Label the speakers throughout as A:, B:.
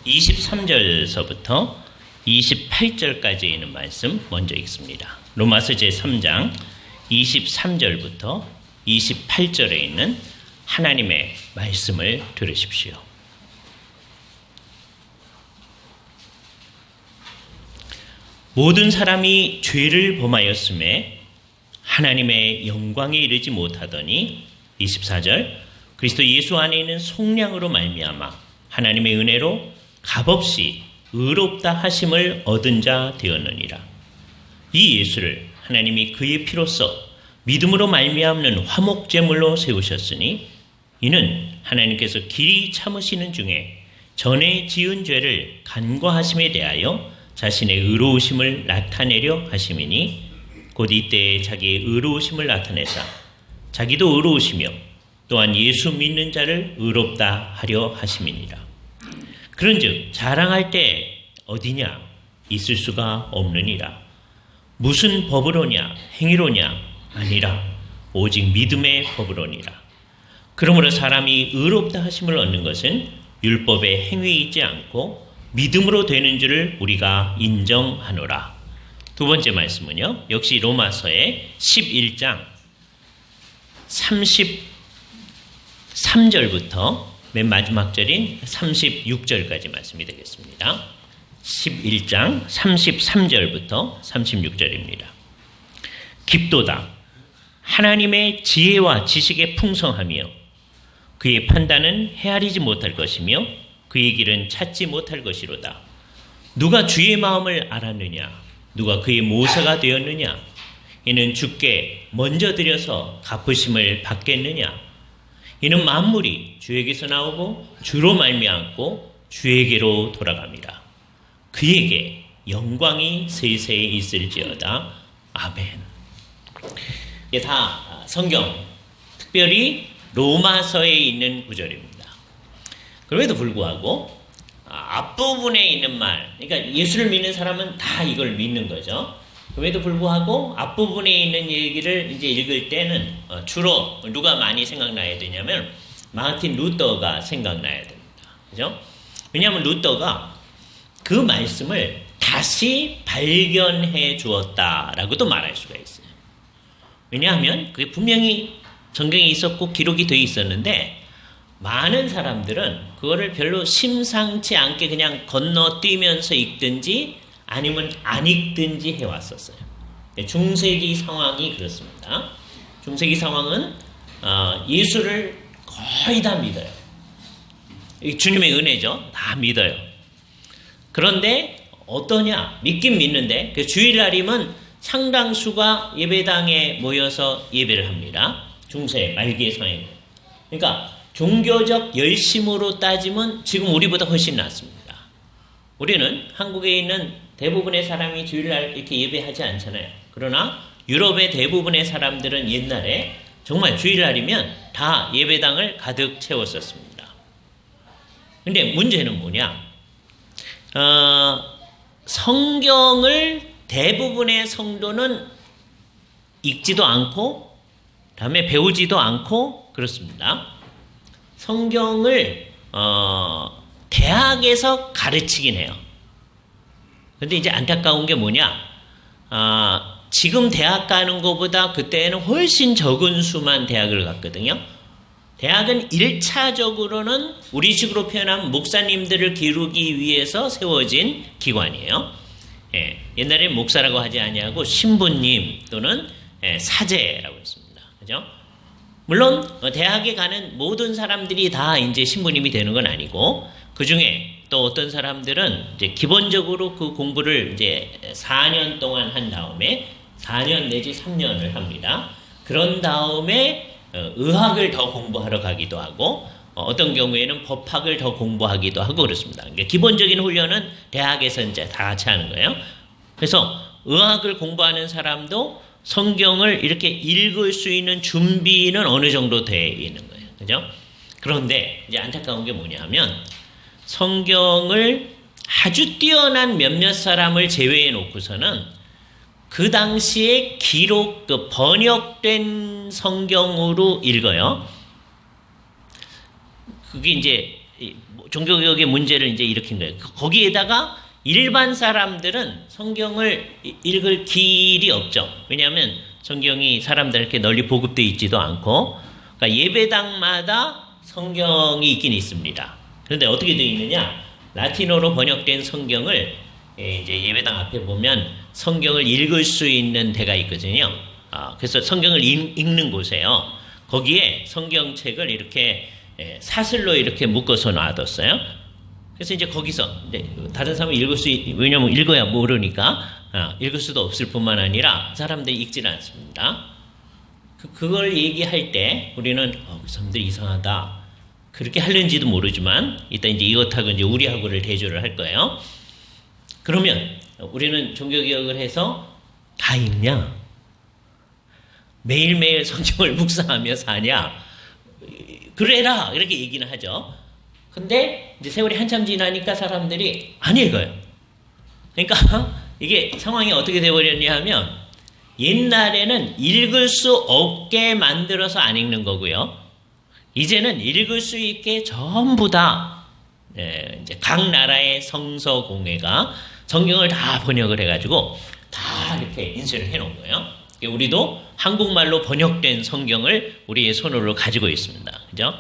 A: 23절서부터 28절까지 있는 말씀 먼저 읽습니다. 로마서 제3장 23절부터 28절에 있는 하나님의 말씀을 들으십시오. 모든 사람이 죄를 범하였음에 하나님의 영광에 이르지 못하더니 24절 그리스도 예수 안에 있는 속량으로 말미암아 하나님의 은혜로 값없이 의롭다 하심을 얻은 자 되었느니라. 이 예수를 하나님이 그의 피로써 믿음으로 말미암는 화목제물로 세우셨으니 이는 하나님께서 길이 참으시는 중에 전에 지은 죄를 간과하심에 대하여 자신의 의로우심을 나타내려 하심이니 곧 이때에 자기의 의로우심을 나타내사 자기도 의로우시며 또한 예수 믿는 자를 의롭다 하려 하심이니라. 그런즉 자랑할 때 어디냐 있을 수가 없느니라. 무슨 법으로냐 행위로냐 아니라 오직 믿음의 법으로니라. 그러므로 사람이 의롭다 하심을 얻는 것은 율법의 행위 있지 않고 믿음으로 되는 줄을 우리가 인정하노라. 두 번째 말씀은요. 역시 로마서의 11장 33절부터 맨 마지막 절인 36절까지 말씀이 되겠습니다. 11장 33절부터 36절입니다. 깊도다. 하나님의 지혜와 지식의 풍성하며 그의 판단은 헤아리지 못할 것이며 그의 길은 찾지 못할 것이로다. 누가 주의 마음을 알았느냐? 누가 그의 모사가 되었느냐? 이는 주께 먼저 드려서 갚으심을 받겠느냐? 이는 만물이 주에게서 나오고 주로 말미암고 주에게로 돌아갑니다. 그에게 영광이 세세히 있을지어다. 아멘. 이게 다 성경, 특별히 로마서에 있는 구절입니다. 그럼에도 불구하고 앞부분에 있는 말, 그러니까 예수를 믿는 사람은 다 이걸 믿는 거죠. 그럼에도 불구하고 앞부분에 있는 얘기를 이제 읽을 때는 주로 누가 많이 생각나야 되냐면 마르틴 루터가 생각나야 됩니다. 그죠? 왜냐하면 루터가 그 말씀을 다시 발견해 주었다라고도 말할 수가 있어요. 왜냐하면 그게 분명히 성경에 있었고 기록이 되어 있었는데 많은 사람들은 그거를 별로 심상치 않게 그냥 건너뛰면서 읽든지 아니면 안 읽든지 해왔었어요. 중세기 상황이 그렇습니다. 중세기 상황은 예수를 거의 다 믿어요. 주님의 은혜죠. 다 믿어요. 그런데 어떠냐? 믿긴 믿는데 그 주일날이면 상당수가 예배당에 모여서 예배를 합니다. 중세 말기의 상황이에요. 그러니까 종교적 열심으로 따지면 지금 우리보다 훨씬 낫습니다. 우리는 한국에 있는 대부분의 사람이 주일날 이렇게 예배하지 않잖아요. 그러나 유럽의 대부분의 사람들은 옛날에 정말 주일날이면 다 예배당을 가득 채웠었습니다. 근데 문제는 뭐냐? 성경을 대부분의 성도는 읽지도 않고 다음에 배우지도 않고 그렇습니다. 성경을 대학에서 가르치긴 해요. 그런데 이제 안타까운 게 뭐냐? 지금 대학 가는 것보다 그때는 훨씬 적은 수만 대학을 갔거든요. 대학은 1차적으로는 우리식으로 표현하면 목사님들을 기르기 위해서 세워진 기관이에요. 예, 옛날에 목사라고 하지 아니하고 신부님 또는 사제라고 했습니다. 그죠? 물론 대학에 가는 모든 사람들이 다 이제 신부님이 되는 건 아니고 그 중에 또 어떤 사람들은 이제 기본적으로 그 공부를 이제 4년 동안 한 다음에 4년 내지 3년을 합니다. 그런 다음에 의학을 더 공부하러 가기도 하고 어떤 경우에는 법학을 더 공부하기도 하고 그렇습니다. 그러니까 기본적인 훈련은 대학에서 이제 다 같이 하는 거예요. 그래서 의학을 공부하는 사람도 성경을 이렇게 읽을 수 있는 준비는 어느 정도 돼 있는 거예요. 그죠? 그런데 이제 안타까운 게 뭐냐면 성경을 아주 뛰어난 몇몇 사람을 제외해 놓고서는 그 당시에 기록, 그 번역된 성경으로 읽어요. 그게 이제 종교개혁의 문제를 이제 일으킨 거예요. 거기에다가 일반 사람들은 성경을 읽을 길이 없죠. 왜냐하면 성경이 사람들에게 널리 보급되어 있지도 않고, 그러니까 예배당마다 성경이 있긴 있습니다. 그런데 어떻게 되어 있느냐? 라틴어로 번역된 성경을 이제 예배당 앞에 보면 성경을 읽을 수 있는 데가 있거든요. 그래서 성경을 읽는 곳에요. 거기에 성경책을 이렇게 사슬로 이렇게 묶어서 놔뒀어요. 그래서 이제 거기서 이제 다른 사람이 왜냐면 읽어야 모르니까 읽을 수도 없을 뿐만 아니라 사람들이 읽지는 않습니다. 그걸 얘기할 때 우리는 그 사람들이 이상하다 그렇게 하는지도 모르지만 이따 이제 이것하고 이제 우리하고를 대조를 할 거예요. 그러면 우리는 종교개혁을 해서 다 읽냐? 매일매일 성경을 묵상하며 사냐? 그래라 이렇게 얘기는 하죠. 근데 이제 세월이 한참 지나니까 사람들이 안 읽어요. 그러니까 이게 상황이 어떻게 되어버렸냐 하면 옛날에는 읽을 수 없게 만들어서 안 읽는 거고요. 이제는 읽을 수 있게 전부 다 이제 각 나라의 성서공회가 성경을 다 번역을 해가지고 다 이렇게 인쇄를 해놓은 거예요. 우리도 한국말로 번역된 성경을 우리의 손으로 가지고 있습니다. 그죠?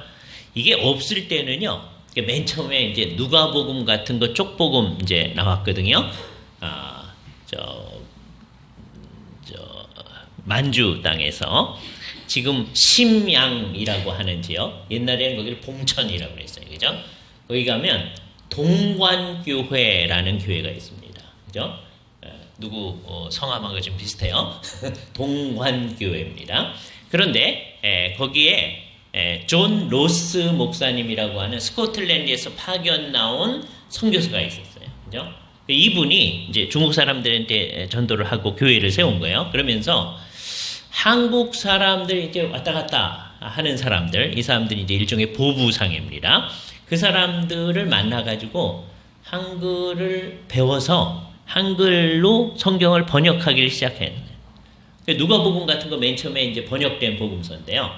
A: 이게 없을 때는요. 맨 처음에 이제 누가복음 같은 거 쪽복음 이제 나왔거든요. 만주 땅에서 지금 심양이라고 하는 지역, 옛날에는 거기를 봉천이라고 그랬어요. 그죠? 거기 가면 동관교회라는 교회가 있습니다. 그죠? 누구 성함하고 좀 비슷해요. 동관교회입니다. 그런데 거기에 존 로스 목사님이라고 하는 스코틀랜드에서 파견 나온 선교사가 있었어요. 그죠? 이분이 이제 중국 사람들한테 전도를 하고 교회를 세운 거예요. 그러면서 한국 사람들이 이제 왔다 갔다 하는 사람들, 이 사람들이 이제 일종의 보부상입니다. 그 사람들을 만나가지고 한글을 배워서 한글로 성경을 번역하기를 시작했어요. 누가복음 같은 거 맨 처음에 이제 번역된 복음서인데요.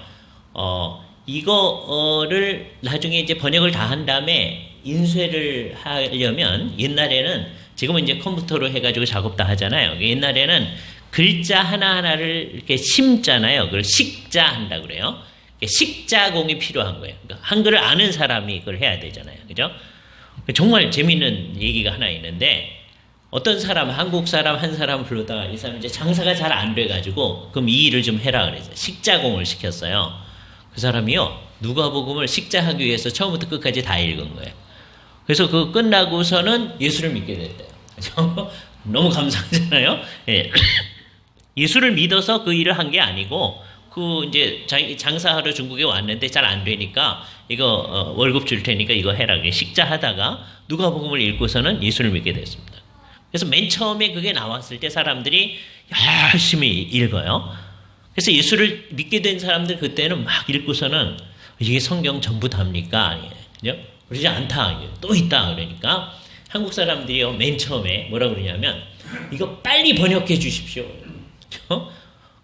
A: 이거를 나중에 이제 번역을 다 한 다음에 인쇄를 하려면 옛날에는 지금은 이제 컴퓨터로 해가지고 작업 다 하잖아요. 옛날에는 글자 하나하나를 이렇게 심잖아요. 그걸 식자 한다 그래요. 식자공이 필요한 거예요. 그러니까 한글을 아는 사람이 그걸 해야 되잖아요. 그죠? 정말 재미있는 얘기가 하나 있는데 어떤 사람, 한국 사람 한 사람 불러다가 이 사람 이제 장사가 잘 안 돼가지고 그럼 이 일을 좀 해라 그래서 식자공을 시켰어요. 그 사람이요, 누가복음을 식자하기 위해서 처음부터 끝까지 다 읽은 거예요. 그래서 그거 끝나고서는 예수를 믿게 됐대요. 그죠? 너무 감사하잖아요. 예. 예수를 믿어서 그 일을 한 게 아니고, 이제 장사하러 중국에 왔는데 잘 안 되니까 이거 월급 줄 테니까 이거 해라. 식자하다가 누가복음을 읽고서는 예수를 믿게 됐습니다. 그래서 맨 처음에 그게 나왔을 때 사람들이 열심히 읽어요. 그래서 예수를 믿게 된 사람들 그때는 막 읽고서는 이게 성경 전부 답니까? 그죠? 그러지 않다. 또 있다. 그러니까 한국 사람들이요, 맨 처음에 뭐라 그러냐면 이거 빨리 번역해 주십시오. 그렇죠?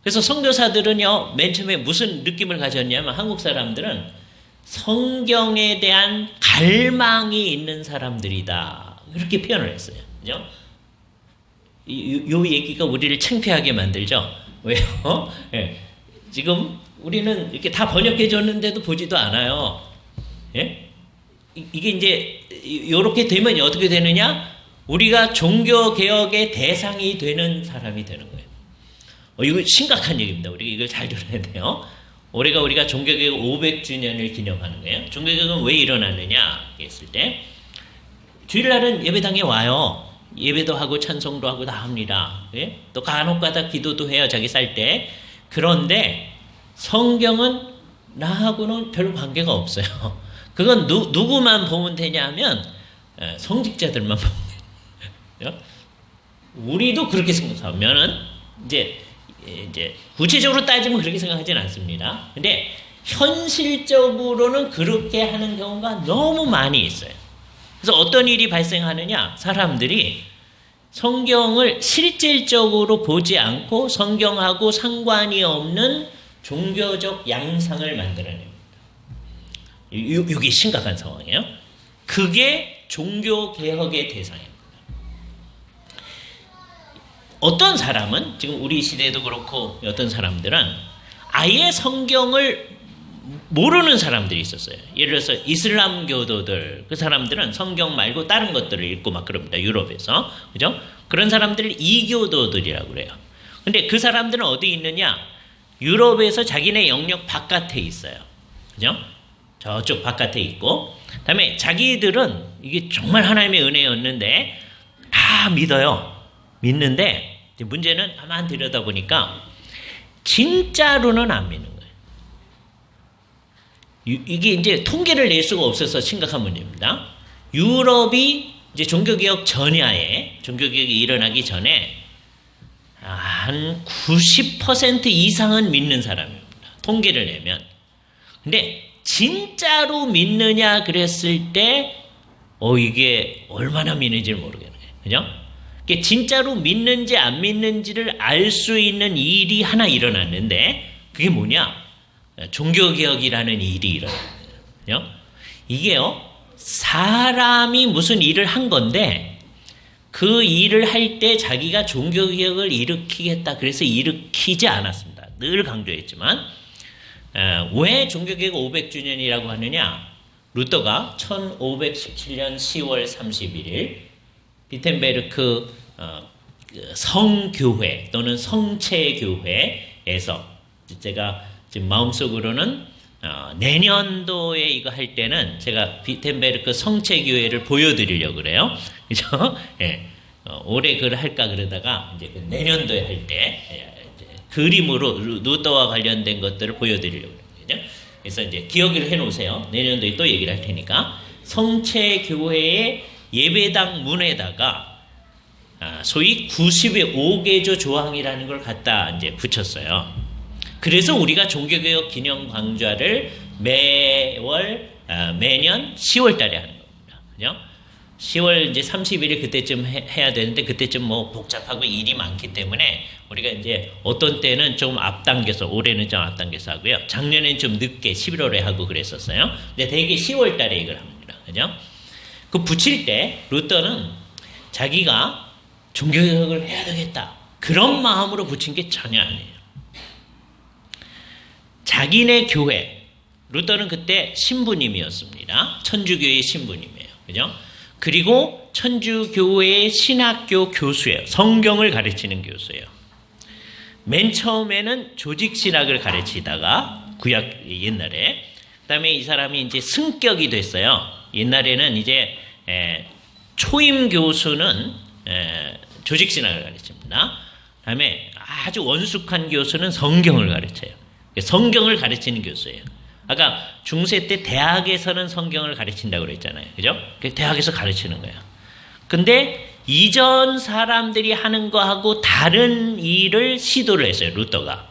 A: 그래서 선교사들은요, 맨 처음에 무슨 느낌을 가졌냐면 한국 사람들은 성경에 대한 갈망이 있는 사람들이다. 그렇게 표현을 했어요. 그죠? 요 얘기가 우리를 창피하게 만들죠. 왜요? 예. 지금 우리는 이렇게 다 번역해 줬는데도 보지도 않아요. 예? 이게 이제 이렇게 되면 어떻게 되느냐? 우리가 종교개혁의 대상이 되는 사람이 되는 거예요. 이거 심각한 얘기입니다. 우리가 이걸 잘 들어야 돼요. 올해가 우리가 종교개혁 500주년을 기념하는 거예요. 종교개혁은 왜 일어났느냐 했을 때 주일날은 예배당에 와요. 예배도 하고 찬송도 하고 다 합니다. 예? 또 간혹가다 기도도 해요. 자기 살 때. 그런데 성경은 나하고는 별 관계가 없어요. 그건 누구만 보면 되냐면 성직자들만 보면 돼요. 우리도 그렇게 생각하면은 이제 구체적으로 따지면 그렇게 생각하지는 않습니다. 근데 현실적으로는 그렇게 하는 경우가 너무 많이 있어요. 그래서 어떤 일이 발생하느냐? 사람들이 성경을 실질적으로 보지 않고 성경하고 상관이 없는 종교적 양상을 만들어냅니다. 이게 심각한 상황이에요. 그게 종교개혁의 대상입니다. 어떤 사람은 지금 우리 시대도 그렇고 어떤 사람들은 아예 성경을 모르는 사람들이 있었어요. 예를 들어서 이슬람 교도들, 그 사람들은 성경 말고 다른 것들을 읽고 막 그럽니다. 유럽에서. 그죠? 그런 사람들을 이교도들이라고 그래요. 근데 그 사람들은 어디 있느냐? 유럽에서 자기네 영역 바깥에 있어요. 그죠? 저쪽 바깥에 있고, 그 다음에 자기들은 이게 정말 하나님의 은혜였는데 다 믿어요. 믿는데 문제는 가만 들여다보니까 진짜로는 안 믿는 거예요. 이게 이제 통계를 낼 수가 없어서 심각한 문제입니다. 유럽이 이제 종교개혁 전야에, 종교개혁이 일어나기 전에 한 90% 이상은 믿는 사람입니다. 통계를 내면. 근데 진짜로 믿느냐 그랬을 때 이게 얼마나 믿는지를 모르겠네요. 그죠? 이게 진짜로 믿는지 안 믿는지를 알 수 있는 일이 하나 일어났는데 그게 뭐냐? 종교개혁이라는 일이 일어났어요. 이게요, 사람이 무슨 일을 한 건데 그 일을 할 때 자기가 종교개혁을 일으키겠다 그래서 일으키지 않았습니다. 늘 강조했지만 왜 종교개혁 500주년이라고 하느냐? 루터가 1517년 10월 31일 비텐베르크 성교회 또는 성체교회에서 제가 지금 마음속으로는 내년도에 이거 할 때는 제가 비텐베르크 성체교회를 보여드리려고 그래요. 그죠? 예. 올해 그걸 할까 그러다가 이제 내년도에 할 때 그림으로 루터와 관련된 것들을 보여드리려고 그래요. 그래서 이제 기억을 해놓으세요. 내년도에 또 얘기를 할 테니까 성체교회의 예배당 문에다가 소위 90의 5개조 조항이라는 걸 갖다 이제 붙였어요. 그래서 우리가 종교개혁 기념 광좌를 매년 10월 달에 하는 겁니다. 그죠? 10월 이제 31일 그때쯤 해야 되는데 그때쯤 뭐 복잡하고 일이 많기 때문에 우리가 이제 어떤 때는 좀 앞당겨서, 올해는 좀 앞당겨서 하고요. 작년엔 좀 늦게 11월에 하고 그랬었어요. 근데 대개 10월 달에 이걸 합니다. 그죠? 그 붙일 때 루터는 자기가 종교개혁을 해야 되겠다 그런 마음으로 붙인 게 전혀 아니에요. 자기네 교회, 루터는 그때 신부님이었습니다. 천주교의 신부님이에요. 그죠? 그리고 천주교회의 신학교 교수예요. 성경을 가르치는 교수예요. 맨 처음에는 조직신학을 가르치다가 구약 옛날에, 그 다음에 이 사람이 이제 승격이 됐어요. 옛날에는 이제 초임 교수는 조직신학을 가르칩니다. 그 다음에 아주 원숙한 교수는 성경을 가르쳐요. 성경을 가르치는 교수예요. 아까 중세 때 대학에서는 성경을 가르친다고 그랬잖아요. 그죠? 대학에서 가르치는 거예요. 근데 이전 사람들이 하는 거하고 다른 일을 시도를 했어요. 루터가.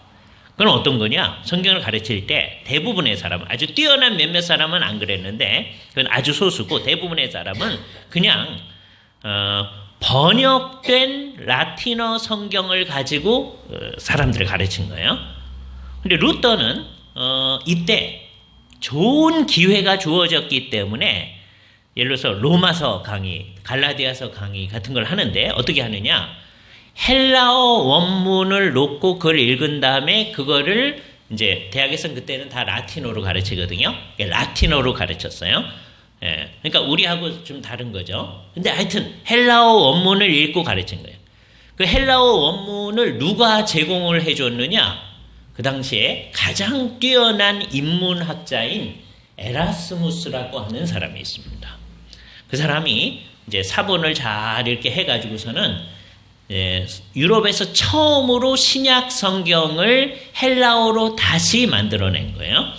A: 그건 어떤 거냐? 성경을 가르칠 때 대부분의 사람은, 아주 뛰어난 몇몇 사람은 안 그랬는데 그건 아주 소수고, 대부분의 사람은 그냥 번역된 라틴어 성경을 가지고 사람들을 가르친 거예요. 근데 루터는 이때 좋은 기회가 주어졌기 때문에 예를 들어서 로마서 강의, 갈라디아서 강의 같은 걸 하는데 어떻게 하느냐? 헬라어 원문을 놓고 그걸 읽은 다음에 그거를 이제 대학에서는 그때는 다 라틴어로 가르치거든요. 라틴어로 가르쳤어요. 예, 그러니까 우리하고 좀 다른 거죠. 근데 하여튼 헬라어 원문을 읽고 가르친 거예요. 그 헬라어 원문을 누가 제공을 해줬느냐? 그 당시에 가장 뛰어난 인문학자인 에라스무스라고 하는 사람이 있습니다. 그 사람이 이제 사본을 잘 이렇게 해가지고서는 유럽에서 처음으로 신약 성경을 헬라어로 다시 만들어낸 거예요.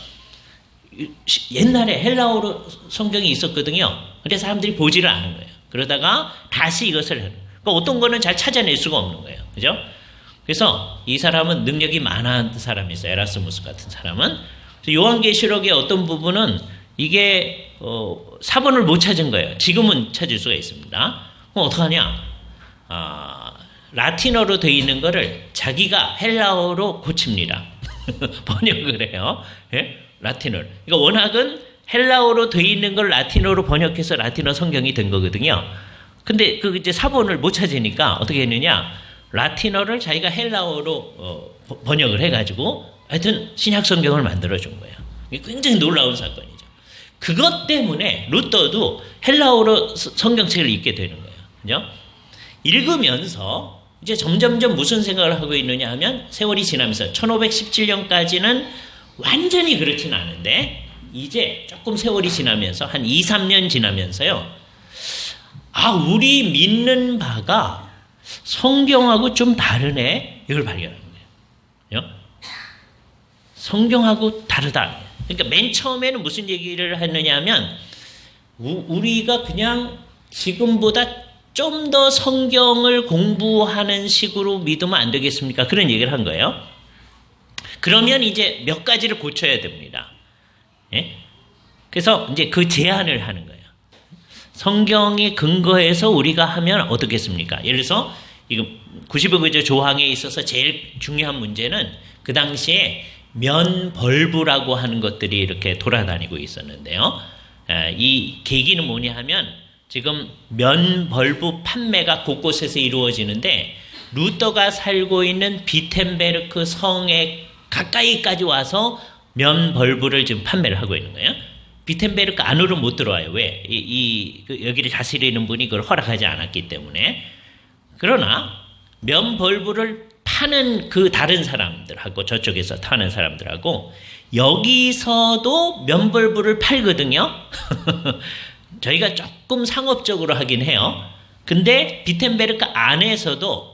A: 옛날에 헬라어로 성경이 있었거든요. 근데 사람들이 보지를 않은 거예요. 그러다가 다시 이것을 그러니까 어떤 거는 잘 찾아낼 수가 없는 거예요. 그죠? 그래서 이 사람은 능력이 많은 사람이 있어요. 에라스무스 같은 사람은. 요한계시록의 어떤 부분은 이게 사본을 못 찾은 거예요. 지금은 찾을 수가 있습니다. 그럼 어떡하냐? 라틴어로 되어 있는 거를 자기가 헬라어로 고칩니다. 번역을 해요. 예? 라틴어를. 그러니까 원학은 헬라어로 돼 있는 걸 라틴어로 번역해서 라틴어 성경이 된 거거든요. 근데 그 이제 사본을 못 찾으니까 어떻게 했느냐? 라틴어를 자기가 헬라어로 번역을 해가지고 하여튼 신약 성경을 만들어준 거예요. 이게 굉장히 놀라운 사건이죠. 그것 때문에 루터도 헬라어로 성경책을 읽게 되는 거예요. 그죠? 읽으면서 이제 점점점 무슨 생각을 하고 있느냐 하면 세월이 지나면서 1517년까지는 완전히 그렇진 않은데 이제 조금 세월이 지나면서 한 2, 3년 지나면서요. 아, 우리 믿는 바가 성경하고 좀 다르네. 이걸 발견하는 거예요. 성경하고 다르다. 그러니까 맨 처음에는 무슨 얘기를 했느냐 하면 우리가 그냥 지금보다 좀 더 성경을 공부하는 식으로 믿으면 안 되겠습니까? 그런 얘기를 한 거예요. 그러면 이제 몇 가지를 고쳐야 됩니다. 예? 그래서 이제 그 제안을 하는 거예요. 성경에 근거해서 우리가 하면 어떻겠습니까? 예를 들어서 이거 95조 조항에 있어서 제일 중요한 문제는 그 당시에 면벌부라고 하는 것들이 이렇게 돌아다니고 있었는데요. 이 계기는 뭐냐 하면 지금 면벌부 판매가 곳곳에서 이루어지는데 루터가 살고 있는 비텐베르크 성에 가까이까지 와서 면벌부를 지금 판매를 하고 있는 거예요. 비텐베르크 안으로 못 들어와요. 왜? 여기를 다스리는 분이 그걸 허락하지 않았기 때문에. 그러나 면벌부를 파는 그 다른 사람들하고 저쪽에서 타는 사람들하고 여기서도 면벌부를 팔거든요. 저희가 조금 상업적으로 하긴 해요. 근데 비텐베르크 안에서도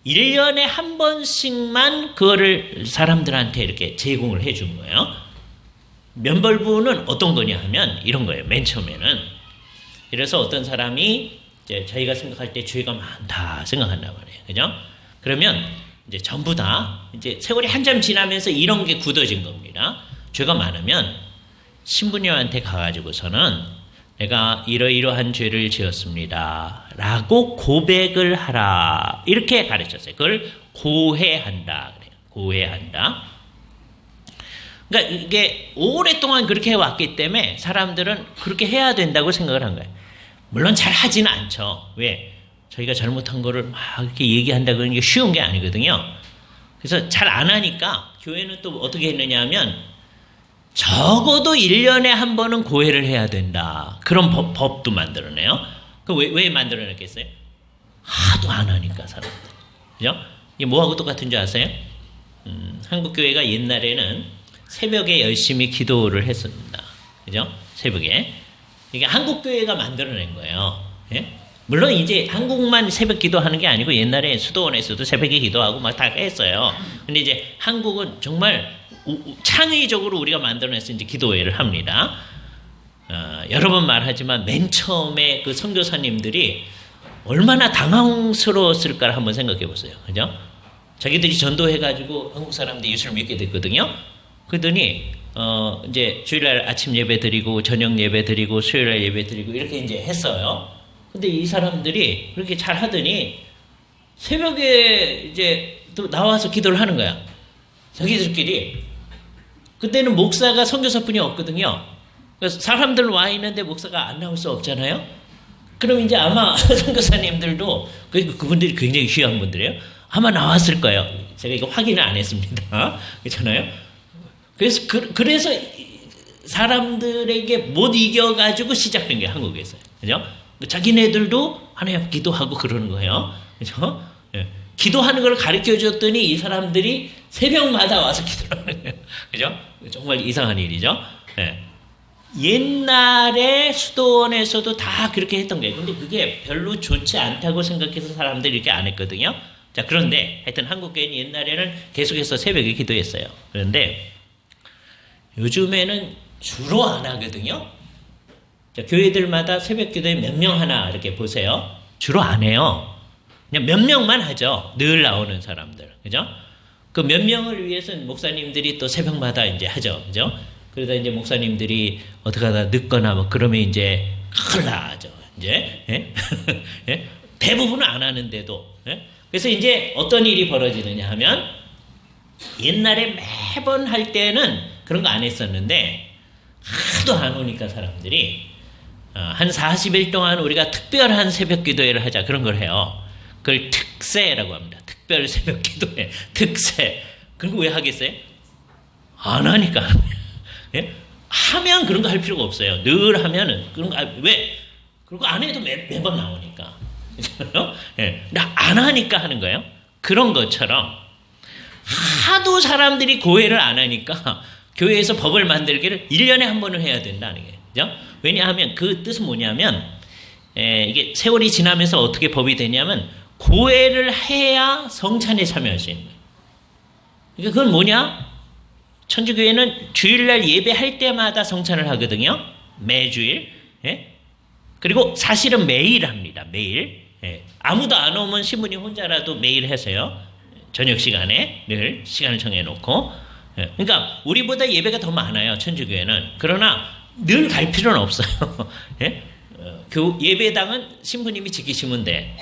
A: 1년에 한 번씩만 그거를 사람들한테 이렇게 제공을 해준 거예요. 면벌부는 어떤 거냐 하면 이런 거예요. 맨 처음에는. 그래서 어떤 사람이 이제 저희가 생각할 때 죄가 많다 생각한단 말이에요. 그죠? 그러면 이제 전부 다 이제 세월이 한참 지나면서 이런 게 굳어진 겁니다. 죄가 많으면 신부님한테 가가지고서는 내가 이러이러한 죄를 지었습니다. 라고 고백을 하라. 이렇게 가르쳤어요. 그걸 고해한다. 그래요. 고해한다. 그러니까 이게 오랫동안 그렇게 해왔기 때문에 사람들은 그렇게 해야 된다고 생각을 한 거예요. 물론 잘 하지는 않죠. 왜? 저희가 잘못한 거를 막 이렇게 얘기한다고 하는 게 쉬운 게 아니거든요. 그래서 잘 안 하니까 교회는 또 어떻게 했느냐 하면 적어도 1년에 한 번은 고해를 해야 된다. 그런 법도 만들어내요. 왜 만들어냈겠어요? 하도 안 하니까 사람들. 그죠? 이게 뭐하고 똑같은 줄 아세요? 한국교회가 옛날에는 새벽에 열심히 기도를 했습니다. 그죠? 새벽에. 이게 한국교회가 만들어낸 거예요. 예? 물론 이제 한국만 새벽 기도하는 게 아니고 옛날에 수도원에서도 새벽에 기도하고 막 다 했어요. 근데 이제 한국은 정말 창의적으로 우리가 만들어내서 이제 기도회를 합니다. 여러 번 말하지만 맨 처음에 그 선교사님들이 얼마나 당황스러웠을까를 한번 생각해 보세요. 그죠? 자기들이 전도해가지고 한국 사람들이 예수를 믿게 됐거든요. 그러더니 이제 주일날 아침 예배 드리고 저녁 예배 드리고 수요일날 예배 드리고 이렇게 이제 했어요. 근데 이 사람들이 그렇게 잘 하더니 새벽에 이제 또 나와서 기도를 하는 거야. 자기들끼리. 그때는 목사가 선교사뿐이 없거든요. 그래서 사람들 와 있는데 목사가 안 나올 수 없잖아요. 그럼 이제 아마 선교사님들도 그분들이 굉장히 귀한 분들이에요. 아마 나왔을 거예요. 제가 이거 확인을 안 했습니다. 그렇잖아요. 그래서 사람들에게 못 이겨가지고 시작된 게 한국에서요. 그죠? 자기네들도 하나님 기도하고 그러는 거예요. 그죠? 예. 기도하는 걸 가르쳐 줬더니 이 사람들이 새벽마다 와서 기도를 하는 거예요. 그죠? 정말 이상한 일이죠. 예. 옛날에 수도원에서도 다 그렇게 했던 거예요. 근데 그게 별로 좋지 않다고 생각해서 사람들이 이렇게 안 했거든요. 자, 그런데 하여튼 한국교회는 옛날에는 계속해서 새벽에 기도했어요. 그런데 요즘에는 주로 안 하거든요. 자, 교회들마다 새벽 기도에 몇 명 하나 이렇게 보세요. 주로 안 해요. 그냥 몇 명만 하죠. 늘 나오는 사람들. 그죠? 그 몇 명을 위해서는 목사님들이 또 새벽마다 이제 하죠. 그죠? 그러다 이제 목사님들이 어떻게 하다 늦거나 뭐 그러면 이제 큰일 나죠. 이제. 예? 예? 대부분은 안 하는데도. 예? 그래서 이제 어떤 일이 벌어지느냐 하면 옛날에 매번 할 때는 그런 거 안 했었는데 하도 안 오니까 사람들이 한 40일 동안 우리가 특별한 새벽 기도회를 하자 그런 걸 해요. 그걸 특세라고 합니다. 특별 새벽 기도회 특세. 그리고 왜 하겠어요? 안 하니까. 예? 하면 그런 거 할 필요가 없어요. 늘 하면은 그런 거 왜? 그리고 안 해도 매번 나오니까. 예. 안 하니까 하는 거예요. 그런 것처럼 하도 사람들이 고해를 안 하니까 교회에서 법을 만들기를 1년에 한 번은 해야 된다는 거예요. 그죠? 왜냐하면 그 뜻은 뭐냐면 이게 세월이 지나면서 어떻게 법이 되냐면 고해를 해야 성찬에 참여할 수 있는 거예요. 그러니까 그건 뭐냐? 천주교회는 주일날 예배할 때마다 성찬을 하거든요. 매주일. 예? 그리고 사실은 매일 합니다. 매일. 예. 아무도 안 오면 신부님 혼자라도 매일 해서요. 저녁 시간에 늘 시간을 정해놓고. 예. 그러니까 우리보다 예배가 더 많아요. 천주교회는. 그러나 늘 갈 필요는 없어요. 예? 예배당은 신부님이 지키시면 돼.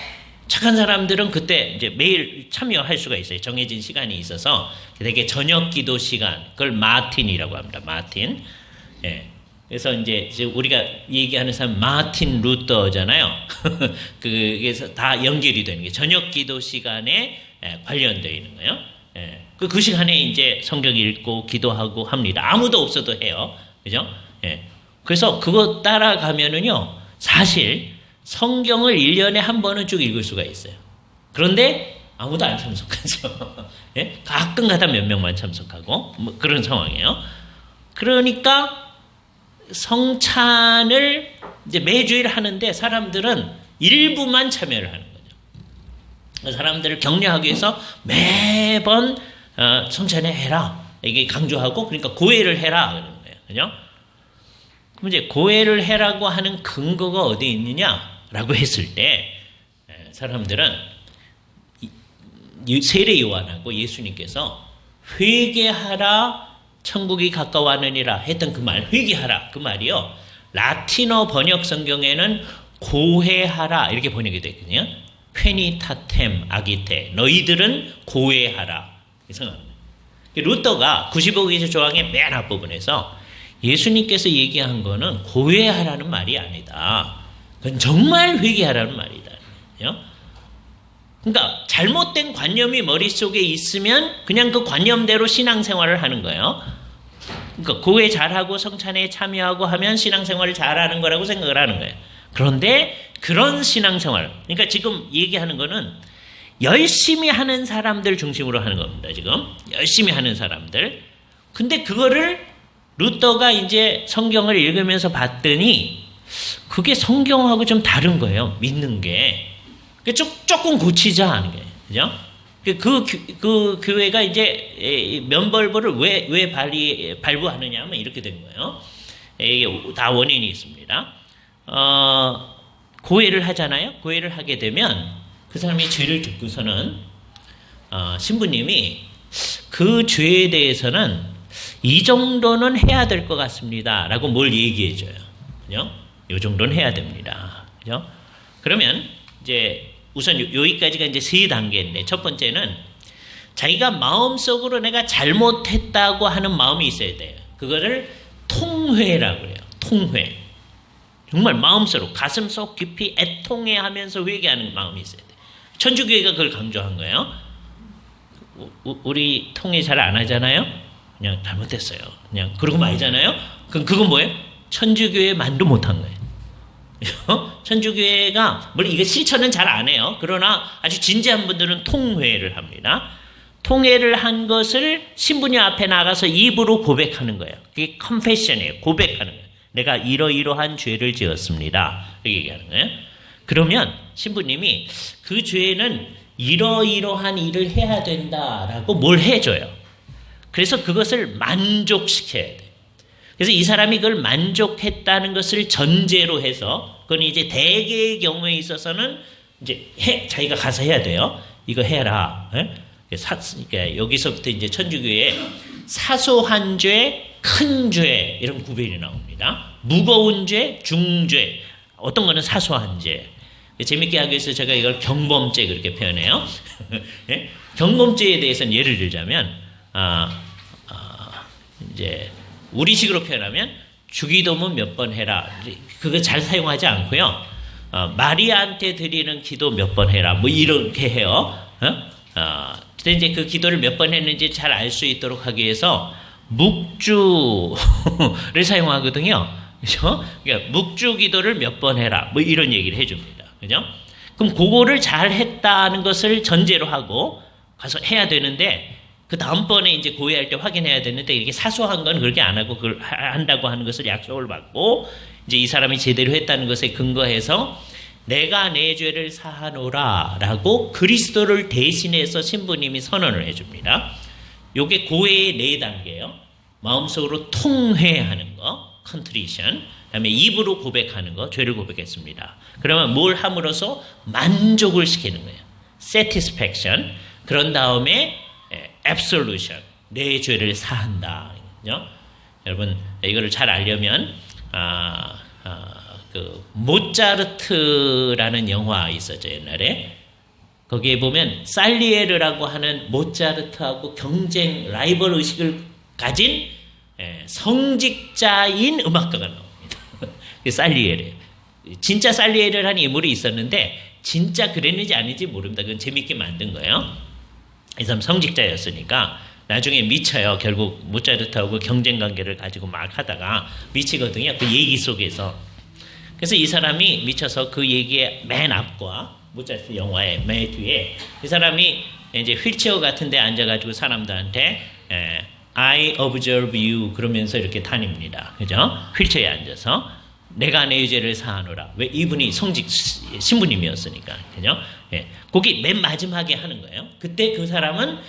A: 착한 사람들은 그때 이제 매일 참여할 수가 있어요. 정해진 시간이 있어서 되게 저녁 기도 시간, 그걸 마틴이라고 합니다. 마틴. 예. 그래서 이제 우리가 얘기하는 사람 마틴 루터잖아요. 그래서 다 연결이 되는 게 저녁 기도 시간에 관련되어 있는 거예요. 예. 그 시간에 이제 성경 읽고 기도하고 합니다. 아무도 없어도 해요. 그죠? 예. 그래서 그거 따라가면은요, 사실 성경을 1년에 한 번은 쭉 읽을 수가 있어요. 그런데 아무도 안 참석하죠. 예? 가끔 가다 몇 명만 참석하고 뭐 그런 상황이에요. 그러니까 성찬을 이제 매주일 하는데 사람들은 일부만 참여를 하는 거죠. 사람들을 격려하기 위해서 매번 성찬에 해라. 이게 강조하고 그러니까 고해를 해라 그러는 거예요. 그죠? 그럼 이제 고해를 해라고 하는 근거가 어디 있느냐라고 했을 때 사람들은 세례 요한하고 예수님께서 회개하라 천국이 가까워하느니라 했던 그 말, 회개하라 그 말이요. 라틴어 번역 성경에는 고해하라 이렇게 번역이 되거든요. 페니타템 아기테 너희들은 고해하라. 루터가 95개조 조항의 맨 앞부분에서 예수님께서 얘기한 거는 고해하라는 말이 아니다. 그건 정말 회개하라는 말이다. 그러니까 잘못된 관념이 머릿속에 있으면 그냥 그 관념대로 신앙생활을 하는 거예요. 그러니까 고해 잘하고 성찬에 참여하고 하면 신앙생활을 잘하는 거라고 생각을 하는 거예요. 그런데 그런 신앙생활, 그러니까 지금 얘기하는 거는 열심히 하는 사람들 중심으로 하는 겁니다. 지금 열심히 하는 사람들. 근데 그거를 루터가 이제 성경을 읽으면서 봤더니 그게 성경하고 좀 다른 거예요. 믿는 게. 조금 고치자 하는 거예요. 그죠? 그 교회가 이제 면벌부를 왜 발부하느냐 하면 이렇게 된 거예요. 이게 다 원인이 있습니다. 고해를 하잖아요. 고해를 하게 되면 그 사람이 죄를 짓고서는 신부님이 그 죄에 대해서는 이 정도는 해야 될 것 같습니다. 라고 뭘 얘기해줘요. 그죠? 이 정도는 해야 됩니다. 그죠? 그러면 이제 우선 여기까지가 이제 세 단계인데 첫 번째는 자기가 마음속으로 내가 잘못했다고 하는 마음이 있어야 돼요. 그거를 통회라고 해요. 통회. 정말 마음속으로 가슴속 깊이 애통해 하면서 회개하는 마음이 있어야 돼요. 천주교회가 그걸 강조한 거예요. 우리 통회 잘 안 하잖아요. 그냥 잘못했어요. 그냥 그러고 말잖아요. 그럼 그건 뭐예요? 천주교회만도 못한 거예요. 천주교회가 물론 이거 실천은 잘 안 해요. 그러나 아주 진지한 분들은 통회를 합니다. 통회를 한 것을 신부님 앞에 나가서 입으로 고백하는 거예요. 그게 confession이에요. 고백하는 거예요. 내가 이러이러한 죄를 지었습니다. 이렇게 얘기하는 거예요. 그러면 신부님이 그 죄는 이러이러한 일을 해야 된다라고 뭘 해줘요. 그래서 그것을 만족시켜야 돼요. 그래서 이 사람이 그걸 만족했다는 것을 전제로 해서, 그건 이제 대개의 경우에 있어서는 이제 자기가 가서 해야 돼요. 이거 해라. 그러니까 여기서부터 이제 천주교에 사소한 죄, 큰 죄, 이런 구별이 나옵니다. 무거운 죄, 중죄, 어떤 거는 사소한 죄. 재밌게 하기 위해서 제가 이걸 경범죄 그렇게 표현해요. 경범죄에 대해서는 예를 들자면, 이제 우리식으로 표현하면 주기도문 몇 번 해라. 그거 잘 사용하지 않고요. 마리아한테 드리는 기도 몇 번 해라. 뭐 이렇게 해요. 근데 이제 그 기도를 몇 번 했는지 잘 알 수 있도록 하기 위해서 묵주를 사용하거든요. 그죠? 그러니까 묵주 기도를 몇 번 해라. 뭐 이런 얘기를 해줍니다. 그죠? 그럼 그거를 잘 했다는 것을 전제로 하고 가서 해야 되는데, 그 다음번에 이제 고해할 때 확인해야 되는데, 이렇게 사소한 건 그렇게 안 하고 그걸 한다고 하는 것을 약속을 받고, 이제 이 사람이 제대로 했다는 것에 근거해서 내가 내 죄를 사하노라 라고 그리스도를 대신해서 신부님이 선언을 해줍니다. 요게 고해의 4단계예요. 마음속으로 통회하는 거, 컨트리션. 그다음에 입으로 고백하는 거, 죄를 고백했습니다. 그러면 뭘 함으로써 만족을 시키는 거예요. satisfaction. 그런 다음에 absolution. 내 죄를 사한다. 그죠? 여러분 이거를 잘 알려면 그 모차르트라는 영화 있었죠, 옛날에. 거기에 보면 살리에르라고 하는 모차르트하고 경쟁 라이벌 의식을 가진 성직자인 음악가가 나옵니다. 살리에르. 진짜 살리에르라는 인물이 있었는데 진짜 그랬는지 아닌지 모릅니다. 그건 재밌게 만든 거예요. 이 사람 성직자였으니까 나중에 미쳐요. 결국 모차르트하고 경쟁 관계를 가지고 막 하다가 미치거든요. 그 얘기 속에서. 그래서 이 사람이 미쳐서 그 얘기의 맨 앞과 모차르트 영화의 맨 뒤에 이 사람이 이제 휠체어 같은 데 앉아가지고 사람들한테 I observe you 그러면서 이렇게 다닙니다. 그죠? 휠체어에 앉아서 내가 내 죄를 사하노라. 왜? 이분이 성직 신부님이었으니까. 그죠? 예. 거기 맨 마지막에 하는 거예요. 그때 그 사람은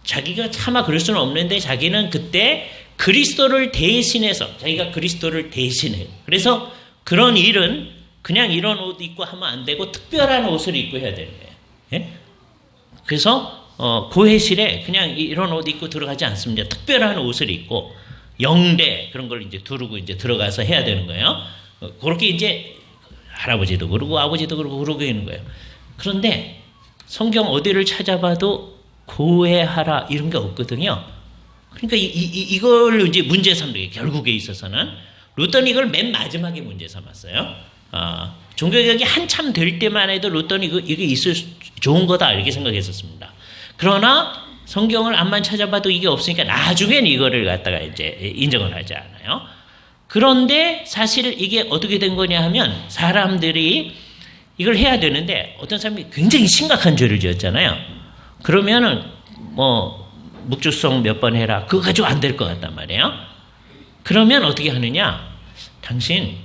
A: 자기가 차마 그럴 수는 없는데 자기는 그때 그리스도를 대신해서 자기가 그리스도를 대신해요. 그래서 그런 일은 그냥 이런 옷 입고 하면 안 되고 특별한 옷을 입고 해야 되는 거예요. 예? 그래서 고해실에 그냥 이런 옷 입고 들어가지 않습니다. 특별한 옷을 입고 영대 그런 걸 이제 두르고 이제 들어가서 해야 되는 거예요. 그렇게 이제 할아버지도 그러고 아버지도 그러고 그러고 있는 거예요. 그런데 성경 어디를 찾아봐도 고해하라 이런 게 없거든요. 그러니까 이걸 이제 문제 삼는 게 결국에 있어서는 루터는 이걸 맨 마지막에 문제 삼았어요. 종교개혁이 한참 될 때만 해도 루터는 이게 있을 좋은 거다 이렇게 생각했었습니다. 그러나 성경을 암만 찾아봐도 이게 없으니까 나중엔 이거를 갖다가 이제 인정을 하지 않아요. 그런데 사실 이게 어떻게 된 거냐 하면 사람들이 이걸 해야 되는데 어떤 사람이 굉장히 심각한 죄를 지었잖아요. 그러면은 뭐 묵주성 몇 번 해라. 그거 가지고 안 될 것 같단 말이에요. 그러면 어떻게 하느냐? 당신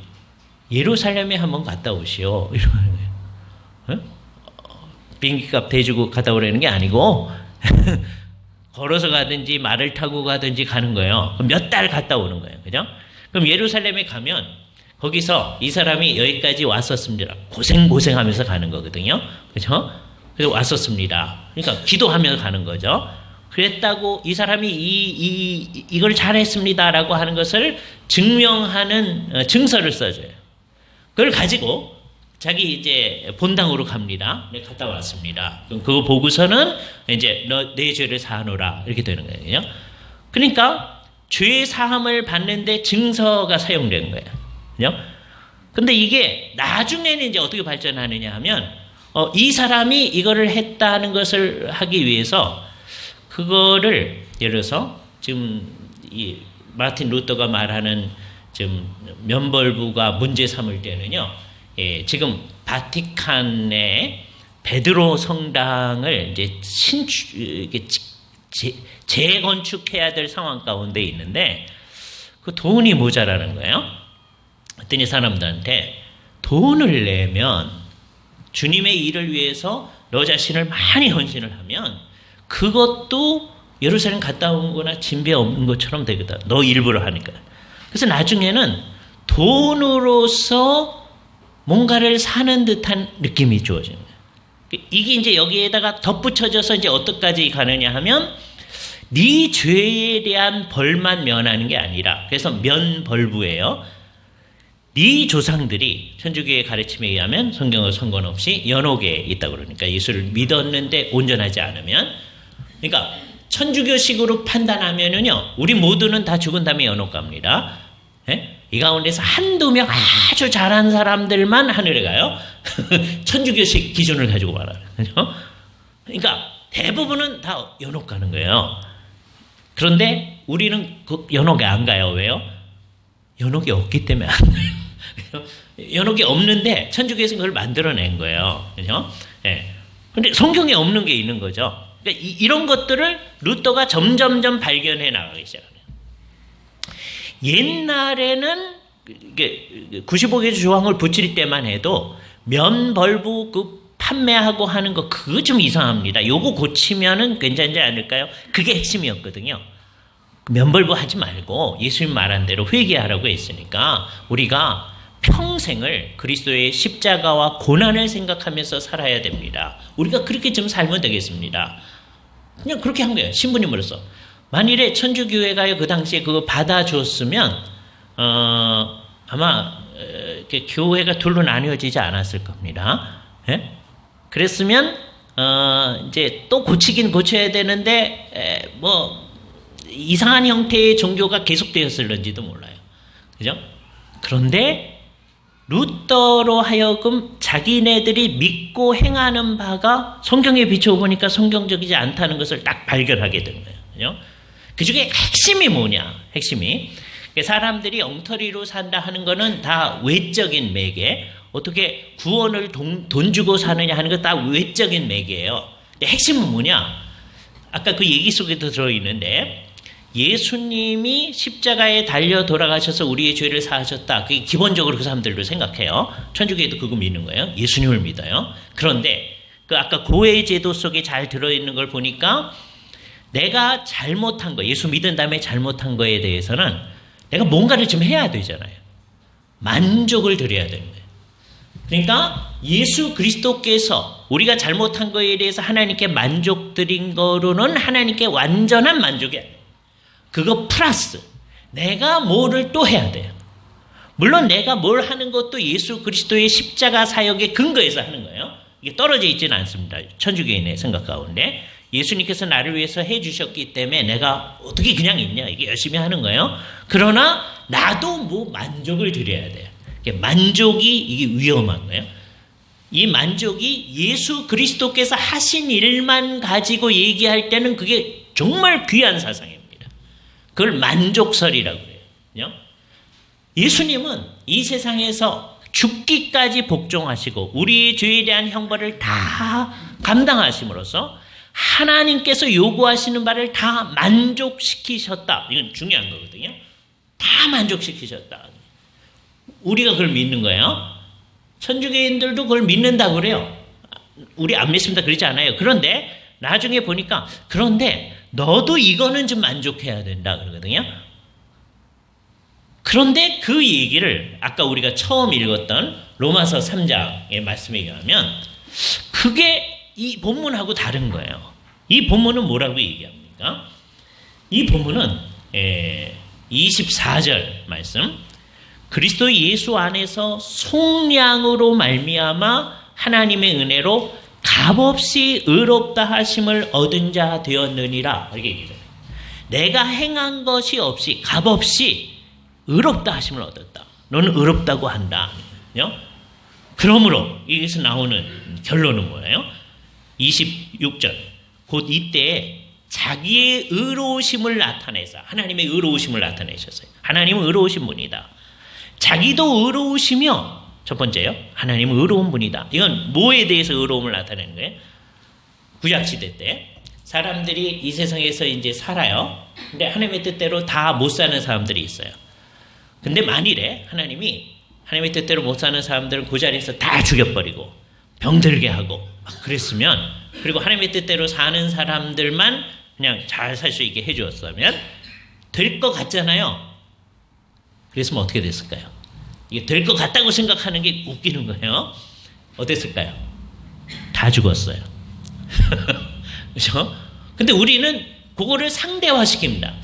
A: 예루살렘에 한번 갔다 오시오. 이러는 거예요. 비행기값 대주고 갔다 오라는 게 아니고 걸어서 가든지 말을 타고 가든지 가는 거예요. 몇 달 갔다 오는 거예요. 그죠? 그럼 예루살렘에 가면 거기서 이 사람이 여기까지 왔었습니다. 고생하면서 가는 거거든요. 그죠? 그래서 왔었습니다. 그러니까 기도하면서 가는 거죠. 그랬다고 이 사람이 이걸 잘했습니다라고 하는 것을 증명하는 증서를 써줘요. 그걸 가지고 자기 이제 본당으로 갑니다. 네, 갔다 왔습니다. 그럼 그거 보고서는 이제 너 내 죄를 사하노라 이렇게 되는 거예요. 그러니까 죄 사함을 받는데 증서가 사용된 거예요. 그죠? 근데 이게 나중에는 이제 어떻게 발전하느냐 하면 이 사람이 이거를 했다는 것을 하기 위해서 그거를 예를 들어서 지금 이 마틴 루터가 말하는 지금 면벌부가 문제 삼을 때는요. 예, 지금 바티칸의 베드로 성당을 이제 재건축해야 될 상황 가운데 있는데 그 돈이 모자라는 거예요. 그랬더니 사람들한테 돈을 내면 주님의 일을 위해서 너 자신을 많이 헌신을 하면 그것도 예루살렘 갔다 온 거나 진배 없는 것처럼 되거든. 너 일부러 하니까. 그래서 나중에는 돈으로서 뭔가를 사는 듯한 느낌이 주어지는 거예요. 이게 이제 여기에다가 덧붙여져서 이제 어디까지 가느냐 하면 네 죄에 대한 벌만 면하는 게 아니라 그래서 면벌부예요. 네 조상들이 천주교의 가르침에 의하면 성경을 상관없이 연옥에 있다고 그러니까 예수를 믿었는데 온전하지 않으면 그러니까 천주교식으로 판단하면은요 우리 모두는 다 죽은 다음에 연옥 갑니다. 예? 이 가운데서 한두 명 아주 잘한 사람들만 하늘에 가요. 천주교식 기준을 가지고 말하는 거죠. 그러니까 대부분은 다 연옥 가는 거예요. 그런데 우리는 그 연옥에 안 가요. 왜요? 연옥이 없기 때문에 안 가요. 연옥이 없는데 천주교에서 그걸 만들어낸 거예요. 그죠? 예. 근데 성경에 없는 게 있는 거죠. 그러니까 이런 것들을 루터가 점점점 발견해 나가기 시작해요. 옛날에는 95개 조항을 붙일 때만 해도 면벌부 그 판매하고 하는 거 그거 좀 이상합니다. 요거 고치면은 괜찮지 않을까요? 그게 핵심이었거든요. 면벌부 하지 말고 예수님 말한 대로 회개하라고 했으니까 우리가 평생을 그리스도의 십자가와 고난을 생각하면서 살아야 됩니다. 우리가 그렇게 좀 살면 되겠습니다. 그냥 그렇게 한 거예요. 신부님으로서. 만일에 천주교회가 그 당시에 그거 받아줬으면 아마 교회가 둘로 나뉘어지지 않았을 겁니다. 예? 그랬으면 이제 또 고치긴 고쳐야 되는데 뭐 이상한 형태의 종교가 계속되었을런지도 몰라요. 그죠? 그런데 루터로 하여금 자기네들이 믿고 행하는 바가 성경에 비춰보니까 성경적이지 않다는 것을 딱 발견하게 된 거예요. 그죠? 그 중에 핵심이 뭐냐? 핵심이 사람들이 엉터리로 산다 하는 거는 다 외적인 매개. 어떻게 구원을 돈 주고 사느냐 하는 거 다 외적인 매개예요. 핵심은 뭐냐? 아까 그 얘기 속에도 들어있는데 예수님이 십자가에 달려 돌아가셔서 우리의 죄를 사하셨다. 그게 기본적으로 그 사람들도 생각해요. 천주교에도 그거 믿는 거예요. 예수님을 믿어요. 그런데 그 아까 고해 제도 속에 잘 들어있는 걸 보니까 내가 잘못한 거, 예수 믿은 다음에 잘못한 거에 대해서는 내가 뭔가를 좀 해야 되잖아요. 만족을 드려야 되는 거예요. 그러니까 예수 그리스도께서 우리가 잘못한 거에 대해서 하나님께 만족 드린 거로는 하나님께 완전한 만족이 아니에요. 그거 플러스 내가 뭐를 또 해야 돼요. 물론 내가 뭘 하는 것도 예수 그리스도의 십자가 사역에 근거해서 하는 거예요. 이게 떨어져 있지는 않습니다. 천주교인의 생각 가운데. 예수님께서 나를 위해서 해주셨기 때문에 내가 어떻게 그냥 있냐. 이게 열심히 하는 거예요. 그러나 나도 뭐 만족을 드려야 돼요. 만족이 이게 위험한 거예요. 이 만족이 예수 그리스도께서 하신 일만 가지고 얘기할 때는 그게 정말 귀한 사상입니다. 그걸 만족설이라고 해요. 예수님은 이 세상에서 죽기까지 복종하시고 우리의 죄에 대한 형벌을 다 감당하심으로써 하나님께서 요구하시는 바를 다 만족시키셨다. 이건 중요한 거거든요. 다 만족시키셨다. 우리가 그걸 믿는 거예요. 천주교인들도 그걸 믿는다고 그래요. 우리 안 믿습니다. 그렇지 않아요. 그런데 나중에 보니까 그런데 너도 이거는 좀 만족해야 된다 그러거든요. 그런데 그 얘기를 아까 우리가 처음 읽었던 로마서 3장의 말씀에 의하면 그게 이 본문하고 다른 거예요. 이 본문은 뭐라고 얘기합니까? 이 본문은 24절 말씀 그리스도 예수 안에서 속량으로 말미암아 하나님의 은혜로 값없이 의롭다 하심을 얻은 자 되었느니라. 이렇게 얘기해요. 내가 행한 것이 없이 값없이 의롭다 하심을 얻었다. 너는 의롭다고 한다. 그러므로 여기서 나오는 결론은 뭐예요? 26절. 곧 이때 자기의 의로우심을 나타내서 하나님의 의로우심을 나타내셨어요. 하나님은 의로우신 분이다. 자기도 의로우시며 첫 번째요. 하나님은 의로운 분이다. 이건 뭐에 대해서 의로움을 나타내는 거예요? 구약시대 때 사람들이 이 세상에서 이제 살아요. 근데 하나님의 뜻대로 다 못 사는 사람들이 있어요. 근데 만일에 하나님의 뜻대로 못 사는 사람들은 그 자리에서 다 죽여버리고 병들게 하고 막 그랬으면 그리고 하나님의 뜻대로 사는 사람들만 그냥 잘 살 수 있게 해주었다면 될 것 같잖아요. 그랬으면 어떻게 됐을까요? 이게 될 것 같다고 생각하는 게 웃기는 거예요. 어땠을까요? 다 죽었어요. 그렇죠? 근데 우리는 그거를 상대화시킵니다.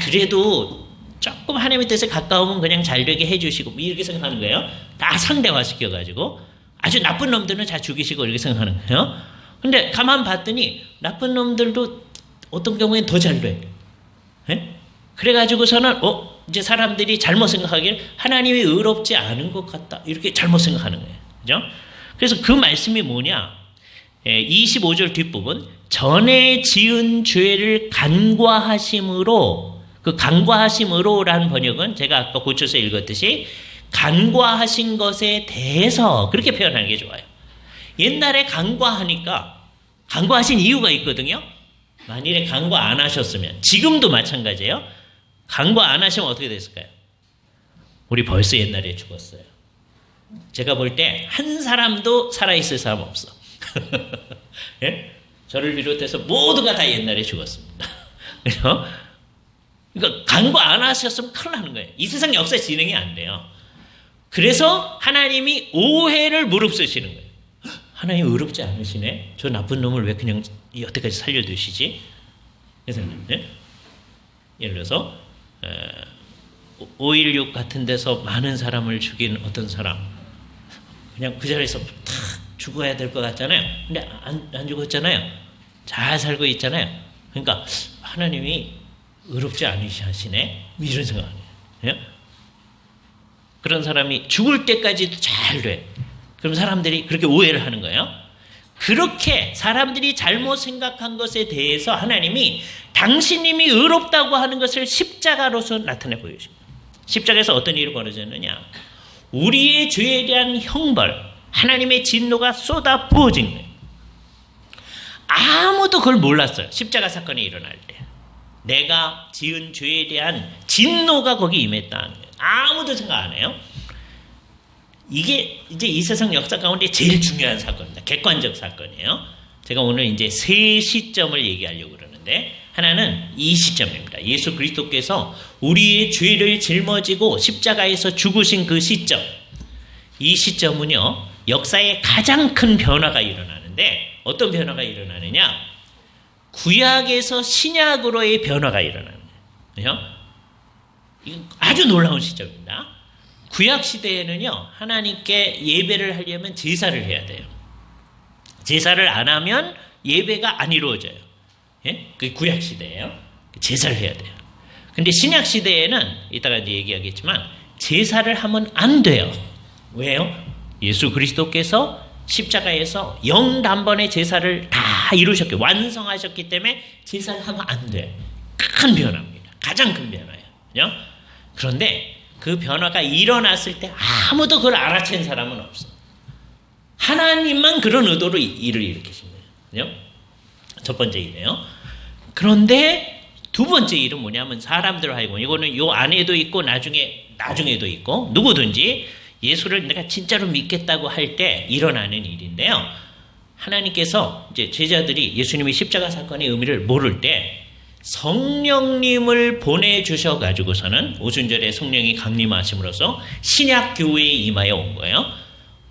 A: 그래도 조금 하나님의 뜻에 가까우면 그냥 잘 되게 해주시고 이렇게 생각하는 거예요. 다 상대화시켜가지고 아주 나쁜 놈들은 잘 죽이시고 이렇게 생각하는 거예요. 근데 가만 봤더니 나쁜 놈들도 어떤 경우엔 더 잘 돼. 그래가지고서는 이제 사람들이 잘못 생각하기를 하나님이 의롭지 않은 것 같다. 이렇게 잘못 생각하는 거예요. 그죠? 그래서 그 말씀이 뭐냐? 25절 뒷부분. 전에 지은 죄를 간과하심으로, 그 간과하심으로라는 번역은 제가 아까 고쳐서 읽었듯이 간과하신 것에 대해서 그렇게 표현하는 게 좋아요. 옛날에 간과하니까 간과하신 이유가 있거든요. 만일에 간과 안 하셨으면, 지금도 마찬가지예요. 간과 안 하시면 어떻게 됐을까요? 우리 벌써 옛날에 죽었어요. 제가 볼 때 한 사람도 살아있을 사람 없어. 예? 저를 비롯해서 모두가 다 옛날에 죽었습니다. 그래서 그러니까 간과 안 하셨으면 큰일 나는 거예요. 이 세상 역사 진행이 안 돼요. 그래서 하나님이 오해를 무릅쓰시는 거예요. 하나님 의롭지 않으시네. 저 나쁜 놈을 왜 그냥 여태까지 살려두시지? 그래서 예를 들어서 5.16 같은 데서 많은 사람을 죽인 어떤 사람, 그냥 그 자리에서 탁 죽어야 될 것 같잖아요. 근데 안 죽었잖아요. 잘 살고 있잖아요. 그러니까 하나님이 의롭지 않으시네. 이런 생각이에요. 그런 사람이 죽을 때까지도 잘 돼. 그럼 사람들이 그렇게 오해를 하는 거예요. 그렇게 사람들이 잘못 생각한 것에 대해서 하나님이 당신님이 의롭다고 하는 것을 십자가로서 나타내 보여줍니다. 십자가에서 어떤 일이 벌어졌느냐? 우리의 죄에 대한 형벌, 하나님의 진노가 쏟아 부어진 거예요. 아무도 그걸 몰랐어요. 십자가 사건이 일어날 때. 내가 지은 죄에 대한 진노가 거기 임했다는 거예요. 아무도 생각 안 해요. 이게 이제 이 세상 역사 가운데 제일 중요한 사건입니다. 객관적 사건이에요. 제가 오늘 이제 세 시점을 얘기하려고 그러는데, 하나는 이 시점입니다. 예수 그리스도께서 우리의 죄를 짊어지고 십자가에서 죽으신 그 시점. 이 시점은요, 역사에 가장 큰 변화가 일어나는데, 어떤 변화가 일어나느냐? 구약에서 신약으로의 변화가 일어나는 거예요. 이건 아주 놀라운 시점입니다. 구약 시대에는요, 하나님께 예배를 하려면 제사를 해야 돼요. 제사를 안 하면 예배가 안 이루어져요. 예? 그게 구약 시대예요. 제사를 해야 돼요. 근데 신약 시대에는 이따가 이제 얘기하겠지만 제사를 하면 안 돼요. 왜요? 예수 그리스도께서 십자가에서 영단번의 제사를 다 이루셨기, 완성하셨기 때문에 제사를 하면 안 돼. 큰 변화입니다. 가장 큰 변화예요. 그죠? 그런데 그 변화가 일어났을 때 아무도 그걸 알아챈 사람은 없어. 하나님만 그런 의도로 일을 일으키신 거예요. 그죠? 첫 번째 일이에요. 그런데 두 번째 일은 뭐냐면 사람들 하여금, 이거는 요 안에도 있고 나중에도 있고, 누구든지 예수를 내가 진짜로 믿겠다고 할 때 일어나는 일인데요. 하나님께서 이제 제자들이 예수님의 십자가 사건의 의미를 모를 때 성령님을 보내주셔가지고서는 오순절에 성령이 강림하심으로써 신약 교회에 임하여 온 거예요.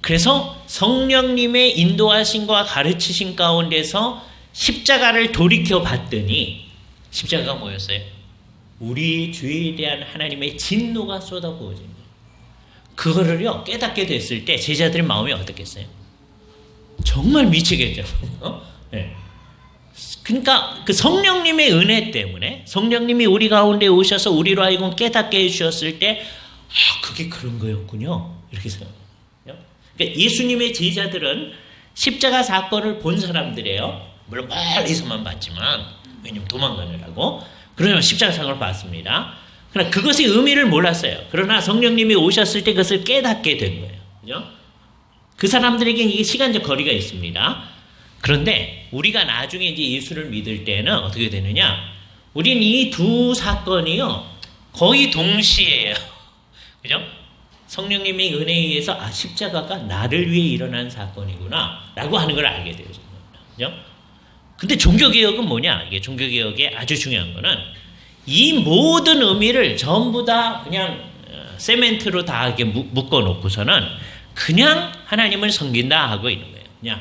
A: 그래서 성령님의 인도하심과 가르치심 가운데서 십자가를 돌이켜 봤더니 십자가가 뭐였어요? 우리 죄에 대한 하나님의 진노가 쏟아부어진 거예요. 그거를요 깨닫게 됐을 때 제자들의 마음이 어떻겠어요? 정말 미치겠죠. 네. 그러니까 그 성령님의 은혜 때문에, 성령님이 우리 가운데 오셔서 우리로 하여금 깨닫게 해주셨을 때, 그게 그런 거였군요. 이렇게 생각해요. 그러니까 예수님의 제자들은 십자가 사건을 본 사람들이에요. 물론 멀리서만 봤지만, 왜냐면 도망가느라고. 그러면 십자가 사건을 봤습니다. 그러나 그것의 의미를 몰랐어요. 그러나 성령님이 오셨을 때 그것을 깨닫게 된 거예요. 그죠? 그 사람들에게는 이게 시간적 거리가 있습니다. 그런데 우리가 나중에 이제 예수를 믿을 때는 어떻게 되느냐? 우리는 이 두 사건이요, 거의 동시에요. 그죠? 성령님의 은혜에 의해서, 십자가가 나를 위해 일어난 사건이구나, 라고 하는 걸 알게 되어집니다. 그죠? 근데 종교개혁은 뭐냐? 이게 종교개혁의 아주 중요한 거는 이 모든 의미를 전부 다 그냥 세멘트로 다 이렇게 묶어 놓고서는 그냥 하나님을 섬긴다 하고 있는 거예요. 그냥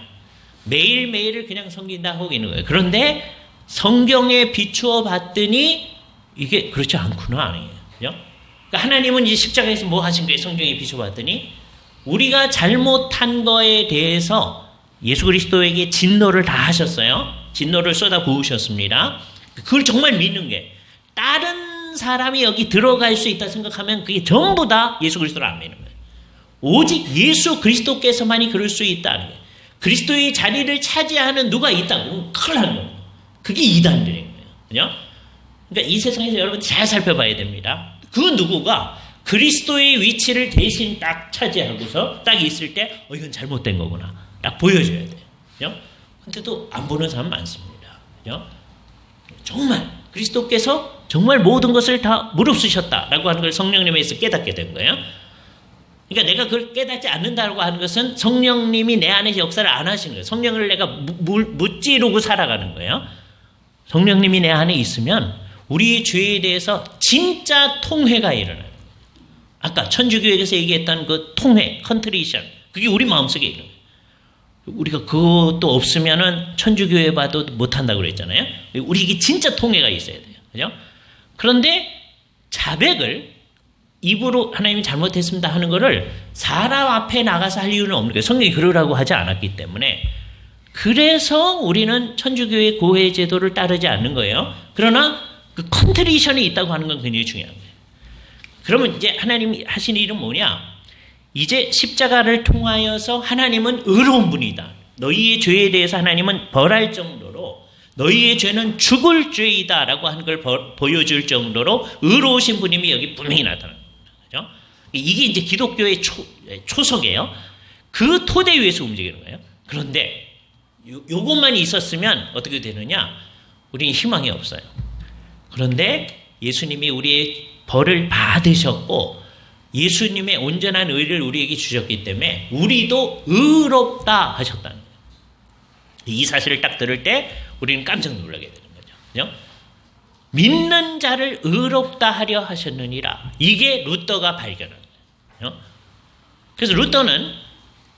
A: 매일매일을 그냥 섬긴다 하고 있는 거예요. 그런데 성경에 비추어 봤더니 이게 그렇지 않구나. 아니에요. 그죠? 그러니까 하나님은 이제 십자가에서 뭐 하신 거예요? 성경에 비추어 봤더니 우리가 잘못한 거에 대해서 예수 그리스도에게 진노를 다 하셨어요. 진노를 쏟아 부으셨습니다. 그걸 정말 믿는 게, 다른 사람이 여기 들어갈 수 있다 생각하면 그게 전부 다 예수 그리스도를 안 믿는 거예요. 오직 예수 그리스도께서만이 그럴 수 있다는 거예요. 그리스도의 자리를 차지하는 누가 있다고 큰일 나는 거예요. 그게 이단들인 거예요. 그죠? 그러니까 이 세상에서 여러분 잘 살펴봐야 됩니다. 그 누구가 그리스도의 위치를 대신 딱 차지하고서 딱 있을 때 이건 잘못된 거구나. 딱 보여줘야 돼요. 그죠? 근데도 안 보는 사람 많습니다. 그죠? 정말 그리스도께서 정말 모든 것을 다 무릅쓰셨다라고 하는 걸 성령님에서 깨닫게 된 거예요. 그러니까 내가 그걸 깨닫지 않는다고 하는 것은 성령님이 내 안에서 역사를 안 하시는 거예요. 성령을 내가 무찌르고 살아가는 거예요. 성령님이 내 안에 있으면 우리의 죄에 대해서 진짜 통회가 일어나요. 아까 천주교에서 얘기했던 그 통회, 컨트리션, 그게 우리 마음속에 있는 거예요. 우리가 그것도 없으면은 천주교회 봐도 못한다고 그랬잖아요. 우리에게 진짜 통회가 있어야 돼요. 그죠? 그런데 자백을 입으로 하나님이 잘못했습니다 하는 거를 사람 앞에 나가서 할 이유는 없는 거예요. 성경이 그러라고 하지 않았기 때문에. 그래서 우리는 천주교의 고해 제도를 따르지 않는 거예요. 그러나 그 컨트리션이 있다고 하는 건 굉장히 중요한 거예요. 그러면 이제 하나님이 하신 일은 뭐냐? 이제 십자가를 통하여서 하나님은 의로운 분이다. 너희의 죄에 대해서 하나님은 벌할 정도로 너희의 죄는 죽을 죄이다 라고 하는 걸 보여줄 정도로 의로우신 분임이 여기 분명히 나타납니다. 그죠? 이게 이제 기독교의 초석이에요. 그 토대 위에서 움직이는 거예요. 그런데 요것만 있었으면 어떻게 되느냐? 우리는 희망이 없어요. 그런데 예수님이 우리의 벌을 받으셨고 예수님의 온전한 의를 우리에게 주셨기 때문에 우리도 의롭다 하셨다는 거예요. 이 사실을 딱 들을 때 우리는 깜짝 놀라게 되는 거죠. 그죠? 믿는 자를 의롭다 하려 하셨느니라. 이게 루터가 발견한 거예요. 그래서 루터는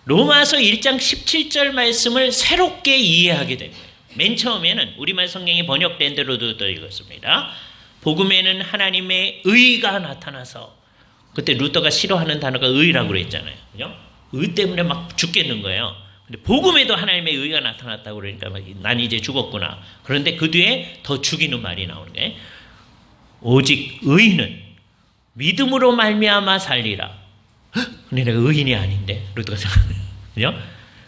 A: 로마서 1장 17절 말씀을 새롭게 이해하게 된 거예요. 맨 처음에는 우리말 성경이 번역된 대로 루터 읽었습니다. 복음에는 하나님의 의가 나타나서, 그때 루터가 싫어하는 단어가 의라고 그랬잖아요. 그죠? 의 때문에 막 죽겠는 거예요. 근데 복음에도 하나님의 의가 나타났다고 그러니까 난 이제 죽었구나. 그런데 그 뒤에 더 죽이는 말이 나오는 거예요. 오직 의인은 믿음으로 말미암아 살리라. 근데 내가 의인이 아닌데 루터가 생각해요. 그죠?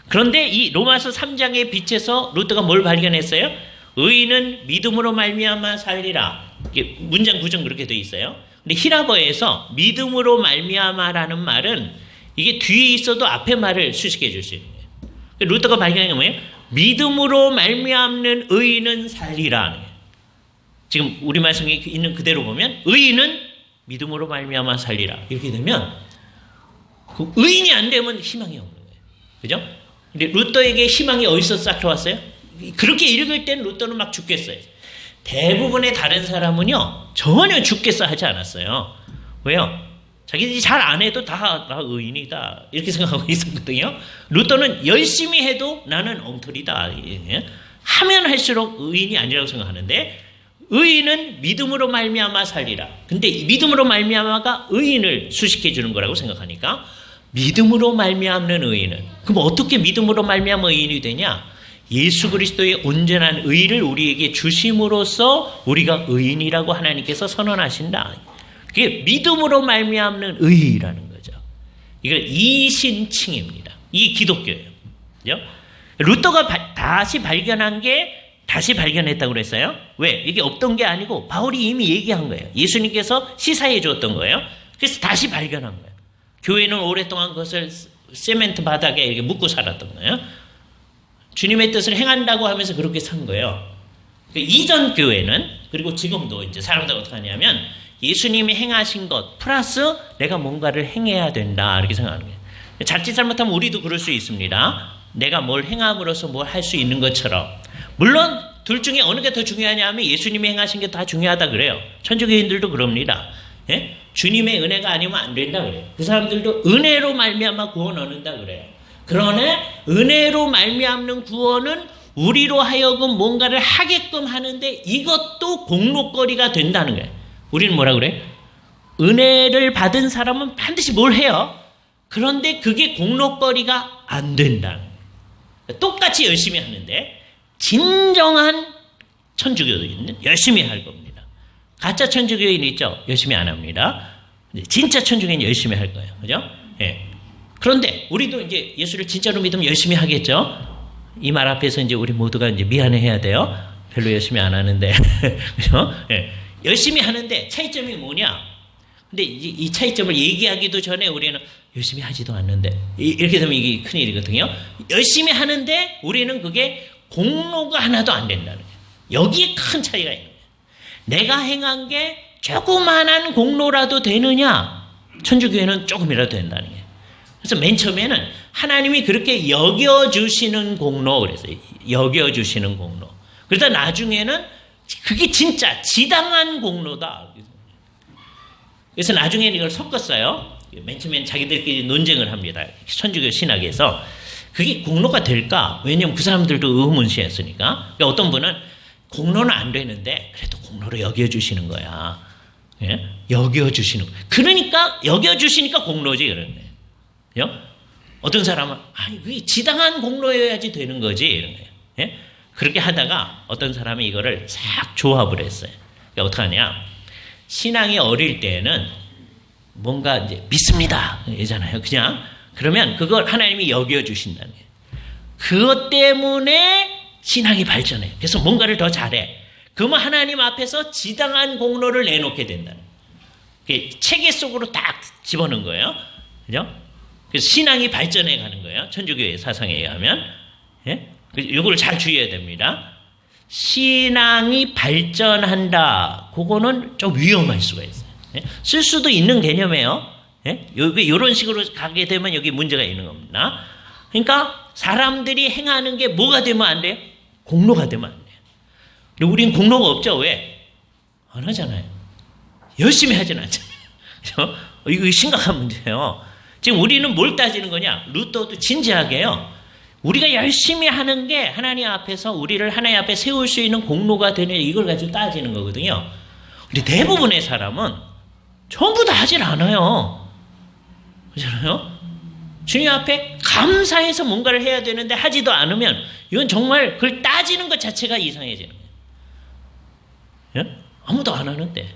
A: 그런데 이 로마서 3장의 빛에서 루터가 뭘 발견했어요? 의인은 믿음으로 말미암아 살리라. 이게 문장 구정 그렇게 돼 있어요. 근데 히라버에서 믿음으로 말미암아라는 말은 이게 뒤에 있어도 앞에 말을 수식해 줄 수 있는 거예요. 루터가 발견한 게 뭐예요? 믿음으로 말미암는 의인은 살리라. 지금 우리말 성경에 있는 그대로 보면 의인은 믿음으로 말미암아 살리라. 이렇게 되면 그 의인이 안 되면 희망이 없는 거예요. 그죠? 근데 루터에게 희망이 어디서 싹트왔어요? 그렇게 읽을 땐 루터는 막 죽겠어요. 대부분의 다른 사람은요 전혀 죽겠어 하지 않았어요. 왜요? 자기들이 잘 안 해도 다 의인이다 이렇게 생각하고 있었거든요. 루터는 열심히 해도 나는 엉터리다 하면 할수록 의인이 아니라고 생각하는데, 의인은 믿음으로 말미암아 살리라. 근데 믿음으로 말미암아가 의인을 수식해 주는 거라고 생각하니까 믿음으로 말미암는 의인은, 그럼 어떻게 믿음으로 말미암아 의인이 되냐? 예수 그리스도의 온전한 의를 우리에게 주심으로써 우리가 의인이라고 하나님께서 선언하신다. 그게 믿음으로 말미암는 의라는 거죠. 이걸 이신칭입니다. 이 기독교예요. 그죠? 루터가 다시 발견한 게 다시 발견했다고 그랬어요. 왜? 이게 없던 게 아니고 바울이 이미 얘기한 거예요. 예수님께서 시사해 주었던 거예요. 그래서 다시 발견한 거예요. 교회는 오랫동안 그것을 세멘트 바닥에 이렇게 묻고 살았던 거예요. 주님의 뜻을 행한다고 하면서 그렇게 산 거예요. 이전 교회는, 그리고 지금도 이제 사람들 어떻게 하냐면 예수님이 행하신 것 플러스 내가 뭔가를 행해야 된다 이렇게 생각하는 거예요. 자칫 잘못하면 우리도 그럴 수 있습니다. 내가 뭘 행함으로써 뭘 할 수 있는 것처럼. 물론 둘 중에 어느 게 더 중요하냐 하면 예수님이 행하신 게 다 중요하다 그래요. 천주교인들도 그럽니다. 예? 주님의 은혜가 아니면 안 된다 그래요. 그 사람들도 은혜로 말미암아 구원 얻는다 그래요. 그러나 은혜로 말미암는 구원은 우리로 하여금 뭔가를 하게끔 하는데 이것도 공로거리가 된다는 거예요. 우리는 뭐라 그래? 은혜를 받은 사람은 반드시 뭘 해요. 그런데 그게 공로거리가 안 된다. 똑같이 열심히 하는데 진정한 천주교인은 열심히 할 겁니다. 가짜 천주교인 있죠? 열심히 안 합니다. 진짜 천주교인 열심히 할 거예요. 그죠? 예. 그런데 우리도 이제 예수를 진짜로 믿으면 열심히 하겠죠? 이 말 앞에서 이제 우리 모두가 이제 미안해 해야 돼요. 별로 열심히 안 하는데. 그죠? 예. 열심히 하는데 차이점이 뭐냐? 근데 이 차이점을 얘기하기도 전에 우리는 열심히 하지도 않는데, 이렇게 되면 이게 큰일이거든요. 열심히 하는데 우리는 그게 공로가 하나도 안 된다는 거예요. 여기에 큰 차이가 있는 거예요. 내가 행한 게 조그만한 공로라도 되느냐? 천주교회는 조금이라도 된다는 거예요. 그래서 맨 처음에는 하나님이 그렇게 여겨주시는 공로, 그랬어요. 여겨주시는 공로. 그러다 나중에는 그게 진짜 지당한 공로다. 그래서 나중에는 이걸 섞었어요. 맨 처음에는 자기들끼리 논쟁을 합니다. 천주교 신학에서. 그게 공로가 될까? 왜냐면 그 사람들도 의문시했으니까. 그러니까 어떤 분은 공로는 안 되는데 그래도 공로로 여겨주시는 거야. 예? 여겨주시는 거야. 그러니까 여겨주시니까 공로지 그런 거예요. 어떤 사람은 왜 지당한 공로여야지 되는 거지 이런 거예요. 예? 그렇게 하다가 어떤 사람이 이거를 싹 조합을 했어요. 그러니까 어떻게 하냐? 신앙이 어릴 때는 뭔가 이제 믿습니다 이잖아요. 그냥 그러면 그걸 하나님이 여겨주신다는 거예요. 그것 때문에 신앙이 발전해. 그래서 뭔가를 더 잘해. 그러면 하나님 앞에서 지당한 공로를 내놓게 된다는 거예요. 체계 속으로 딱 집어넣은 거예요. 그죠? 그래서 신앙이 발전해 가는 거예요. 천주교의 사상에 의하면. 예? 이걸 잘 주의해야 됩니다. 신앙이 발전한다. 그거는 좀 위험할 수가 있어요. 예? 쓸 수도 있는 개념이에요. 예? 이런 식으로 가게 되면 여기 문제가 있는 겁니다. 그러니까 사람들이 행하는 게 뭐가 되면 안 돼요? 공로가 되면 안 돼요. 근데 우린 공로가 없죠. 왜? 안 하잖아요. 열심히 하진 않잖아요. 이거 심각한 문제예요. 지금 우리는 뭘 따지는 거냐? 루터도 진지하게요. 우리가 열심히 하는 게 하나님 앞에서 우리를 하나님 앞에 세울 수 있는 공로가 되는 이걸 가지고 따지는 거거든요. 근데 대부분의 사람은 전부 다 하질 않아요. 그렇잖아요? 주님 앞에 감사해서 뭔가를 해야 되는데 하지도 않으면 이건 정말 그걸 따지는 것 자체가 이상해지는 거예요. 예? 아무도 안 하는데.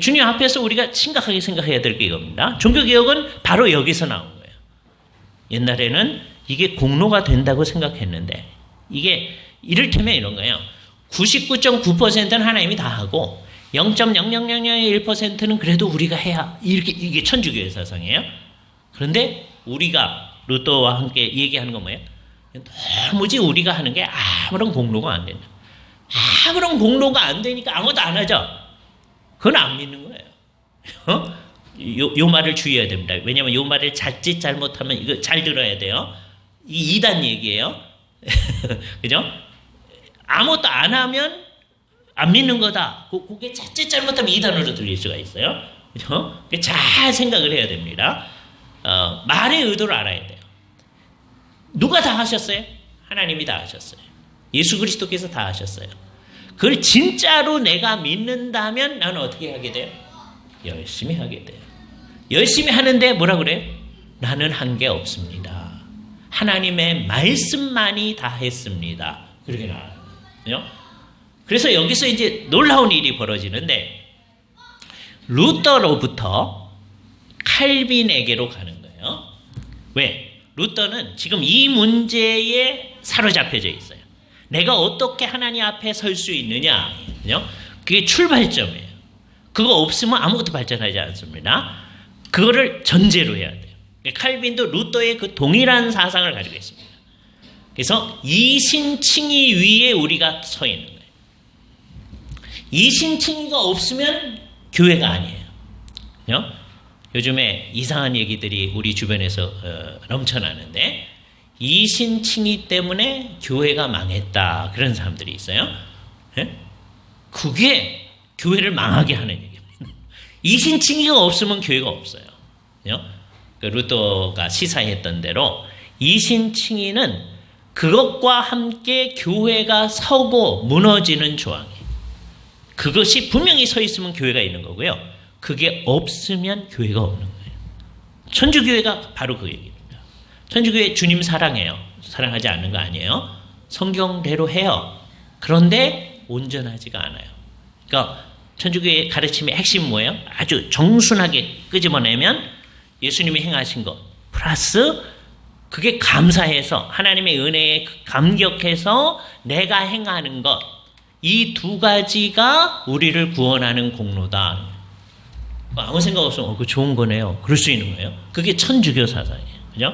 A: 주님 앞에서 우리가 심각하게 생각해야 될 게 이겁니다. 종교개혁은 바로 여기서 나온 거예요. 옛날에는 이게 공로가 된다고 생각했는데 이게 이를테면 이런 거예요. 99.9%는 하나님이 다 하고 0.0001%는 그래도 우리가 해야 이게 천주교의 사상이에요. 그런데 우리가 루터와 함께 얘기하는 건 뭐예요? 도무지 우리가 하는 게 아무런 공로가 안 된다. 아무런 공로가 안 되니까 아무도 안 하죠. 그건 안 믿는 거예요. 요 말을 주의해야 됩니다. 왜냐하면 요 말을 자칫 잘못하면 이거 잘 들어야 돼요. 이 2단 얘기예요. 그죠? 아무것도 안 하면 안 믿는 거다. 그게 자칫 잘못하면 2단으로 들릴 수가 있어요. 그죠? 잘 생각을 해야 됩니다. 말의 의도를 알아야 돼요. 누가 다 하셨어요? 하나님이 다 하셨어요. 예수 그리스도께서 다 하셨어요. 그걸 진짜로 내가 믿는다면 나는 어떻게 하게 돼요? 열심히 하게 돼요. 열심히 하는데 뭐라 그래요? 나는 한 게 없습니다. 하나님의 말씀만이 다 했습니다. 그렇게 나와요. 그래서 여기서 이제 놀라운 일이 벌어지는데 루터로부터 칼빈에게로 가는 거예요. 왜? 루터는 지금 이 문제에 사로잡혀져 있어요. 내가 어떻게 하나님 앞에 설 수 있느냐. 그게 출발점이에요. 그거 없으면 아무것도 발전하지 않습니다. 그거를 전제로 해야 돼요. 칼빈도 루터의 그 동일한 사상을 가지고 있습니다. 그래서 이신칭의 위에 우리가 서 있는 거예요. 이신칭의가 없으면 교회가 아니에요. 요즘에 이상한 얘기들이 우리 주변에서 넘쳐나는데 이신칭의 때문에 교회가 망했다. 그런 사람들이 있어요. 그게 교회를 망하게 하는 얘기입니다. 이신칭의가 없으면 교회가 없어요. 루터가 시사했던 대로 이신칭의는 그것과 함께 교회가 서고 무너지는 조항이에요. 그것이 분명히 서 있으면 교회가 있는 거고요. 그게 없으면 교회가 없는 거예요. 천주교회가 바로 그 얘기입니다. 천주교회 주님 사랑해요. 사랑하지 않는 거 아니에요. 성경대로 해요. 그런데 온전하지가 않아요. 그러니까 천주교의 가르침의 핵심은 뭐예요? 아주 정순하게 끄집어내면 예수님이 행하신 것 플러스 그게 감사해서 하나님의 은혜에 감격해서 내가 행하는 것, 이 두 가지가 우리를 구원하는 공로다. 아무 생각 없으면 그거 좋은 거네요. 그럴 수 있는 거예요. 그게 천주교 사상이에요. 그죠?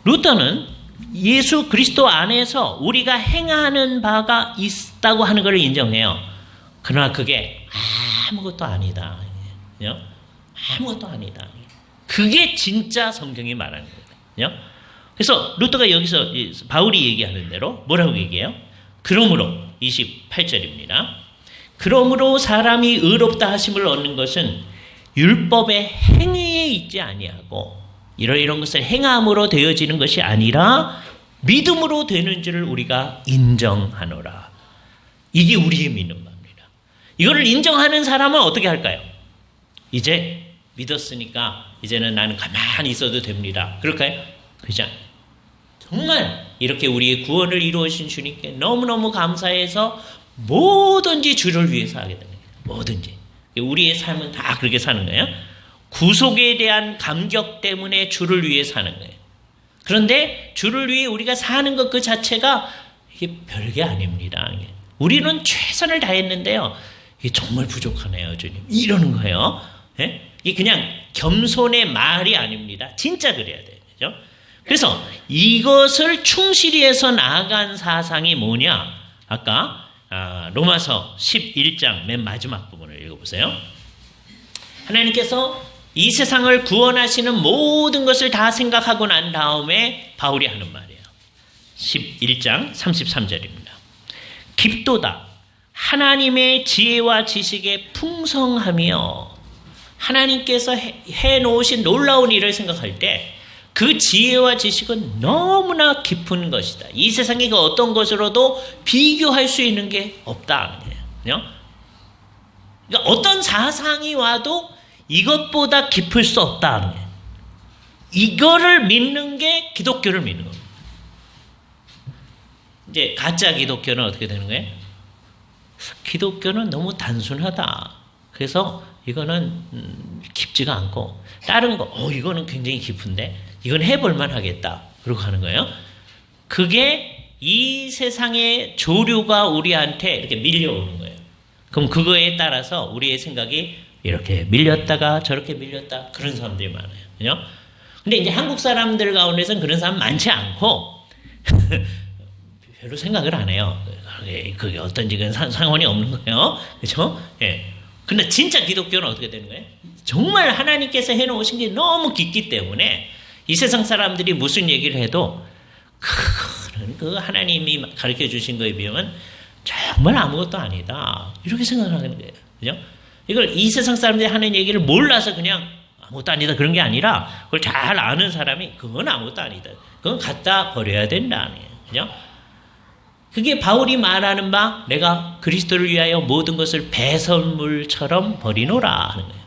A: 루터는 예수 그리스도 안에서 우리가 행하는 바가 있다고 하는 걸 인정해요. 그러나 그게 아무것도 아니다. 그죠? 아무것도 아니다. 그게 진짜 성경이 말하는 거예요. 그죠? 그래서 루터가 여기서 바울이 얘기하는 대로 뭐라고 얘기해요? 그러므로 28절입니다. 그러므로 사람이 의롭다 하심을 얻는 것은 율법의 행위에 있지 아니하고 이런 것을 행함으로 되어지는 것이 아니라 믿음으로 되는 줄을 우리가 인정하노라. 이게 우리의 믿는 바입니다. 이거를 인정하는 사람은 어떻게 할까요? 이제 믿었으니까 이제는 나는 가만히 있어도 됩니다. 그럴까요? 그렇지 않아요. 정말 이렇게 우리의 구원을 이루어주신 주님께 너무너무 감사해서 뭐든지 주를 위해서 하게 됩니다. 뭐든지. 우리의 삶은 다 그렇게 사는 거예요. 구속에 대한 감격 때문에 주를 위해 사는 거예요. 그런데 주를 위해 우리가 사는 것 그 자체가 이게 별게 아닙니다. 우리는 최선을 다했는데요. 이게 정말 부족하네요, 주님. 이러는 거예요. 예? 이게 그냥 겸손의 말이 아닙니다. 진짜 그래야 돼요. 그죠? 그래서 이것을 충실히 해서 나아간 사상이 뭐냐? 아까 로마서 11장 맨 마지막 부분을 읽어보세요. 하나님께서 이 세상을 구원하시는 모든 것을 다 생각하고 난 다음에 바울이 하는 말이에요. 11장 33절입니다. 깊도다 하나님의 지혜와 지식에 풍성하며 하나님께서 해놓으신 놀라운 일을 생각할 때 그 지혜와 지식은 너무나 깊은 것이다. 이 세상의 그 어떤 것으로도 비교할 수 있는 게 없다. 그러니까 어떤 사상이 와도 이것보다 깊을 수 없다. 이거를 믿는 게 기독교를 믿는 겁니다. 이제 가짜 기독교는 어떻게 되는 거예요? 기독교는 너무 단순하다. 그래서 이거는 깊지가 않고 다른 거 이거는 굉장히 깊은데 이건 해볼만 하겠다. 그러고 하는 거예요. 그게 이 세상의 조류가 우리한테 이렇게 밀려오는 거예요. 그럼 그거에 따라서 우리의 생각이 이렇게 밀렸다가 저렇게 밀렸다. 그런 사람들이 많아요. 그죠? 근데 이제 한국 사람들 가운데서는 그런 사람 많지 않고 별로 생각을 안 해요. 그게 어떤지 상관이 없는 거예요. 그죠? 예. 근데 진짜 기독교는 어떻게 되는 거예요? 정말 하나님께서 해놓으신 게 너무 깊기 때문에 이 세상 사람들이 무슨 얘기를 해도 그 하나님이 가르쳐 주신 거에 비하면 정말 아무것도 아니다. 이렇게 생각하는 거예요. 그죠? 이걸 이 세상 사람들이 하는 얘기를 몰라서 그냥 아무것도 아니다 그런 게 아니라 그걸 잘 아는 사람이 그건 아무것도 아니다. 그건 갖다 버려야 된다. 그죠? 그게 바울이 말하는 바 내가 그리스도를 위하여 모든 것을 배설물처럼 버리노라 하는 거예요.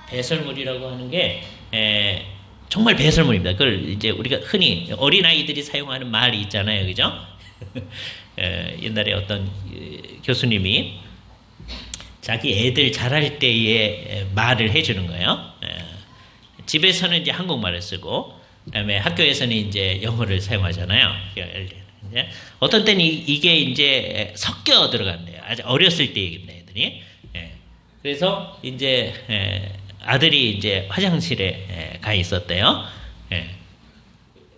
A: 배설물이라고 하는 게 정말 배설물입니다. 그걸 이제 우리가 흔히 어린아이들이 사용하는 말이 있잖아요. 그죠? 옛날에 어떤 교수님이 자기 애들 자랄 때의 말을 해주는 거예요. 집에서는 이제 한국말을 쓰고, 그 다음에 학교에서는 이제 영어를 사용하잖아요. 어떤 때는 이게 이제 섞여 들어간대요. 아주 어렸을 때 얘기입니다, 애들이. 그래서 이제 아들이 이제 화장실에 가 있었대요.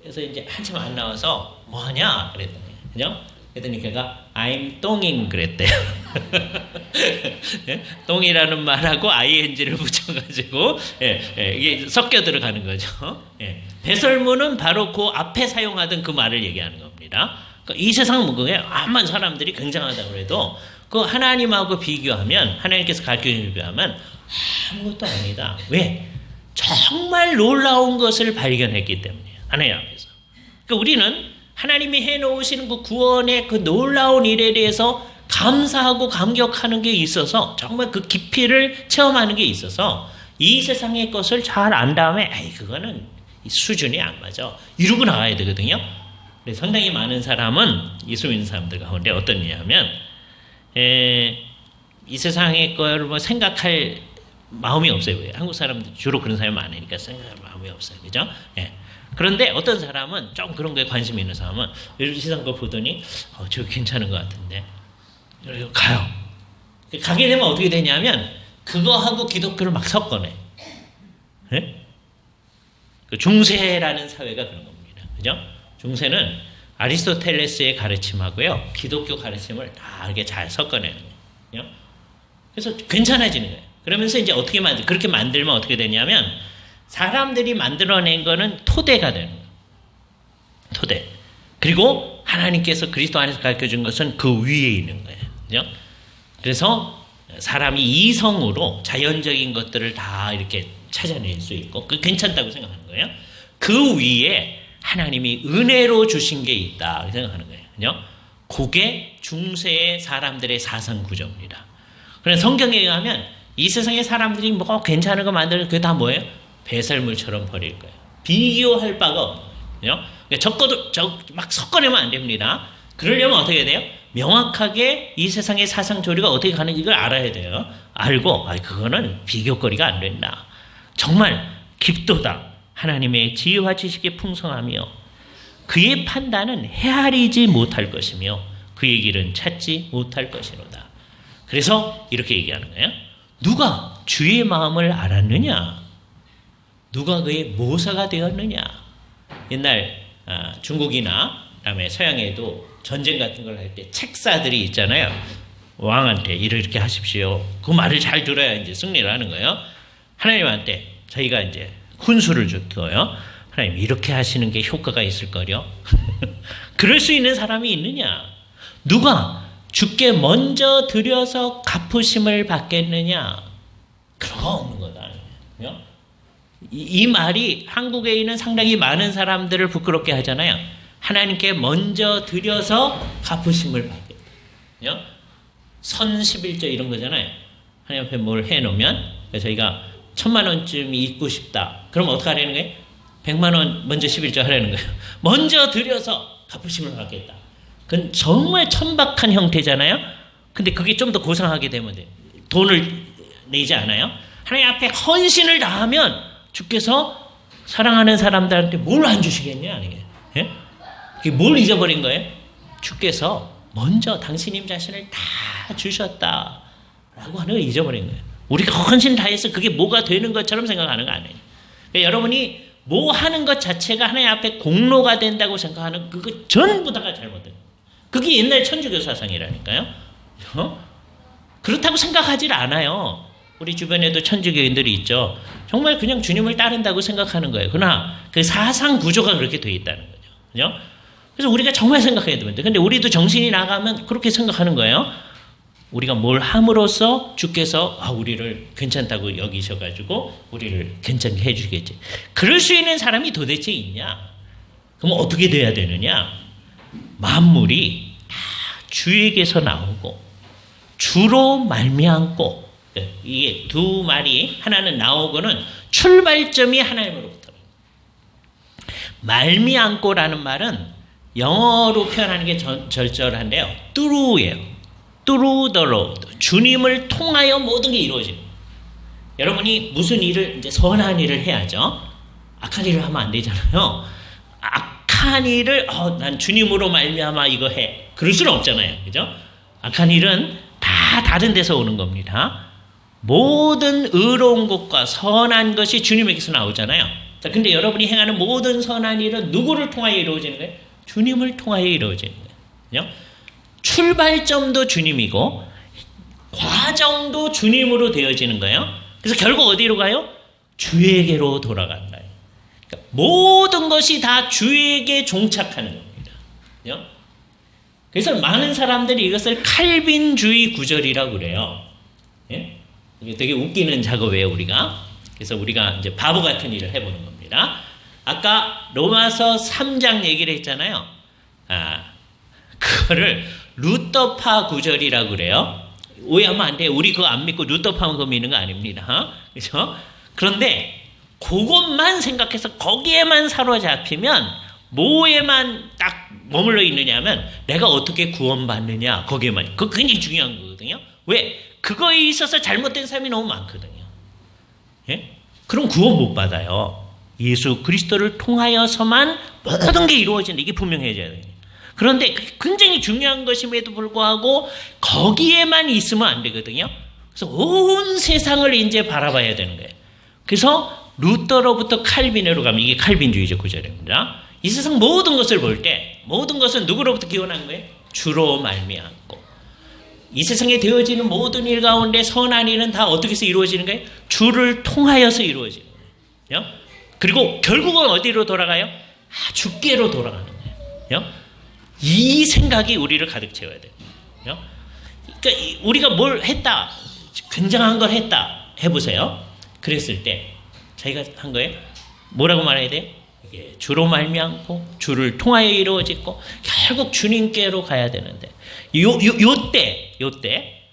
A: 그래서 이제 한참 안 나와서 뭐 하냐 그랬더니, 그죠? 그랬더니 걔가 I'm 똥인 그랬대요. 똥이라는 말하고 ing를 붙여가지고 이게 섞여 들어가는 거죠. 배설물은 바로 그 앞에 사용하던 그 말을 얘기하는 겁니다. 그러니까 이 세상 그게 암만 사람들이 굉장하다고 해도 그 하나님하고 비교하면 하나님께서 가르쳐주는 비교하면 아무것도 아니다. 왜? 정말 놀라운 것을 발견했기 때문이에요. 하나님 앞에서. 그러니까 우리는 하나님이 해놓으시는 그 구원의 그 놀라운 일에 대해서 감사하고 감격하는 게 있어서 정말 그 깊이를 체험하는 게 있어서 이 세상의 것을 잘 안 다음에 그거는 수준이 안 맞아. 이러고 나가야 되거든요. 상당히 많은 사람은 예수 믿는 사람들 가운데 어떤 일이냐면 이 세상의 걸 뭐 생각할 마음이 없어요. 왜? 한국 사람들 주로 그런 사람이 많으니까 생각할 마음이 없어요. 그죠? 예. 그런데 어떤 사람은 좀 그런 거에 관심이 있는 사람은 이 세상 거 보더니 저거 괜찮은 것 같은데 그래서 가요. 가게 되면 어떻게 되냐면 그거하고 기독교를 막 섞어내. 예? 그 중세라는 사회가 그런 겁니다. 그죠? 중세는 아리스토텔레스의 가르침하고요 기독교 가르침을 다 이렇게 잘 섞어내는 거예요. 그래서 괜찮아지는 거예요. 그러면서 이제 그렇게 만들면 어떻게 되냐면 사람들이 만들어낸 거는 토대가 되는 거예요. 토대. 그리고 하나님께서 그리스도 안에서 가르쳐준 것은 그 위에 있는 거예요. 그죠? 그래서 사람이 이성으로 자연적인 것들을 다 이렇게 찾아낼 수 있고 그 괜찮다고 생각하는 거예요. 그 위에 하나님이 은혜로 주신 게 있다 생각하는 거예요. 그죠? 그게 중세의 사람들의 사상 구조입니다. 그래서 성경에 의하면 이 세상의 사람들이 뭐 괜찮은 거 만드는 그게 다 뭐예요? 배설물처럼 버릴 거예요. 비교할 바가 없는 거예요. 그러니까 막 섞어내면 안 됩니다. 그러려면 어떻게 돼요? 명확하게 이 세상의 사상 조리가 어떻게 가는지 이걸 알아야 돼요. 알고 그거는 비교거리가 안 된다. 정말 깊도다. 하나님의 지혜와 지식의 풍성하며 그의 판단은 헤아리지 못할 것이며 그의 길은 찾지 못할 것이로다. 그래서 이렇게 얘기하는 거예요. 누가 주의 마음을 알았느냐? 누가 그의 모사가 되었느냐? 옛날 중국이나 그다음에 서양에도 전쟁 같은 걸 할 때 책사들이 있잖아요. 왕한테 이렇게 하십시오. 그 말을 잘 들어야 이제 승리를 하는 거예요. 하나님한테 저희가 이제 훈수를 줬어요. 하나님 이렇게 하시는 게 효과가 있을 거요. 그럴 수 있는 사람이 있느냐? 누가 주께 먼저 드려서 갚으심을 받겠느냐? 그런 거 없는 거다. 이 말이 한국에 있는 상당히 많은 사람들을 부끄럽게 하잖아요. 하나님께 먼저 드려서 갚으심을 받겠다. 선 11조 이런 거잖아요. 하나님 앞에 뭘 해놓으면 저희가 1,000만 원쯤이 있고 싶다. 그럼 어떻게 하라는 거예요? 100만 원 먼저 11조 하라는 거예요. 먼저 드려서 갚으심을 받겠다. 그건 정말 천박한 형태잖아요. 근데 그게 좀 더 고상하게 되면 돼요. 돈을 내지 않아요. 하나님 앞에 헌신을 다하면 주께서 사랑하는 사람들한테 뭘 안 주시겠냐? 예? 그게 뭘 잊어버린 거예요? 주께서 먼저 당신님 자신을 다 주셨다. 라고 하는 걸 잊어버린 거예요. 우리가 헌신 다해서 그게 뭐가 되는 것처럼 생각하는 거 아니에요. 그러니까 여러분이 뭐 하는 것 자체가 하나님 앞에 공로가 된다고 생각하는 그거 전부 다가 잘못된 거예요. 그게 옛날 천주교 사상이라니까요. 그렇다고 생각하질 않아요. 우리 주변에도 천주교인들이 있죠. 정말 그냥 주님을 따른다고 생각하는 거예요. 그러나 그 사상 구조가 그렇게 되어 있다는 거죠. 그죠? 그래서 우리가 정말 생각해야 됩니다. 근데 우리도 정신이 나가면 그렇게 생각하는 거예요. 우리가 뭘 함으로써 주께서 우리를 괜찮다고 여기셔가지고 우리를 괜찮게 해주겠지. 그럴 수 있는 사람이 도대체 있냐? 그럼 어떻게 돼야 되느냐? 만물이 다 주에게서 나오고 주로 말미암고 이게 두 말이 하나는 나오고는 출발점이 하나님으로부터. 말미암고라는 말은 영어로 표현하는 게 절절한데요. through예요. through the Lord. 주님을 통하여 모든 게 이루어지는 거예요. 여러분이 무슨 일을 이제 선한 일을 해야죠. 악한 일을 하면 안 되잖아요. 악한 일을 난 주님으로 말미암아 이거 해. 그럴 수는 없잖아요. 그죠? 악한 일은 다 다른 데서 오는 겁니다. 모든 의로운 것과 선한 것이 주님에게서 나오잖아요. 자, 근데 여러분이 행하는 모든 선한 일은 누구를 통하여 이루어지는 거예요? 주님을 통하여 이루어지는 거예요. 출발점도 주님이고 과정도 주님으로 되어지는 거예요. 그래서 결국 어디로 가요? 주에게로 돌아간다. 그러니까 모든 것이 다 주에게 종착하는 겁니다. 그래서 많은 사람들이 이것을 칼빈주의 구절이라고 그래요. 예? 이게 되게 웃기는 작업이에요, 우리가. 그래서 우리가 이제 바보 같은 일을 해보는 겁니다. 아까 로마서 3장 얘기를 했잖아요. 그거를 루터파 구절이라고 그래요. 오해하면 안 돼요. 우리 그거 안 믿고 루터파만 그거 믿는 거 아닙니다. 그렇죠? 그런데 그것만 생각해서 거기에만 사로잡히면 뭐에만 딱 머물러 있느냐면 내가 어떻게 구원받느냐 거기에만. 그거 굉장히 중요한 거거든요. 왜? 그거에 있어서 잘못된 삶이 너무 많거든요. 예? 그럼 구원 못 받아요. 예수 그리스도를 통하여서만 모든 게 이루어진다. 이게 분명해져야 돼요. 그런데 굉장히 중요한 것임에도 불구하고 거기에만 있으면 안 되거든요. 그래서 온 세상을 이제 바라봐야 되는 거예요. 그래서 루터로부터 칼빈으로 가면 이게 칼빈주의적 구절입니다. 이 세상 모든 것을 볼 때 모든 것은 누구로부터 기원한 거예요? 주로 말미암고. 이 세상에 되어지는 모든 일 가운데 선한 일은 다 어떻게 해서 이루어지는 거예요? 주를 통하여서 이루어지는 거예요. 그리고 결국은 어디로 돌아가요? 주께로 돌아가는 거예요. 이 생각이 우리를 가득 채워야 돼요. 그러니까 우리가 뭘 했다, 굉장한 걸 했다 해보세요. 그랬을 때 자기가 한 거예요. 뭐라고 말해야 돼요? 이게 주로 말미암고 주를 통하여 이루어지고 결국 주님께로 가야 되는데 요때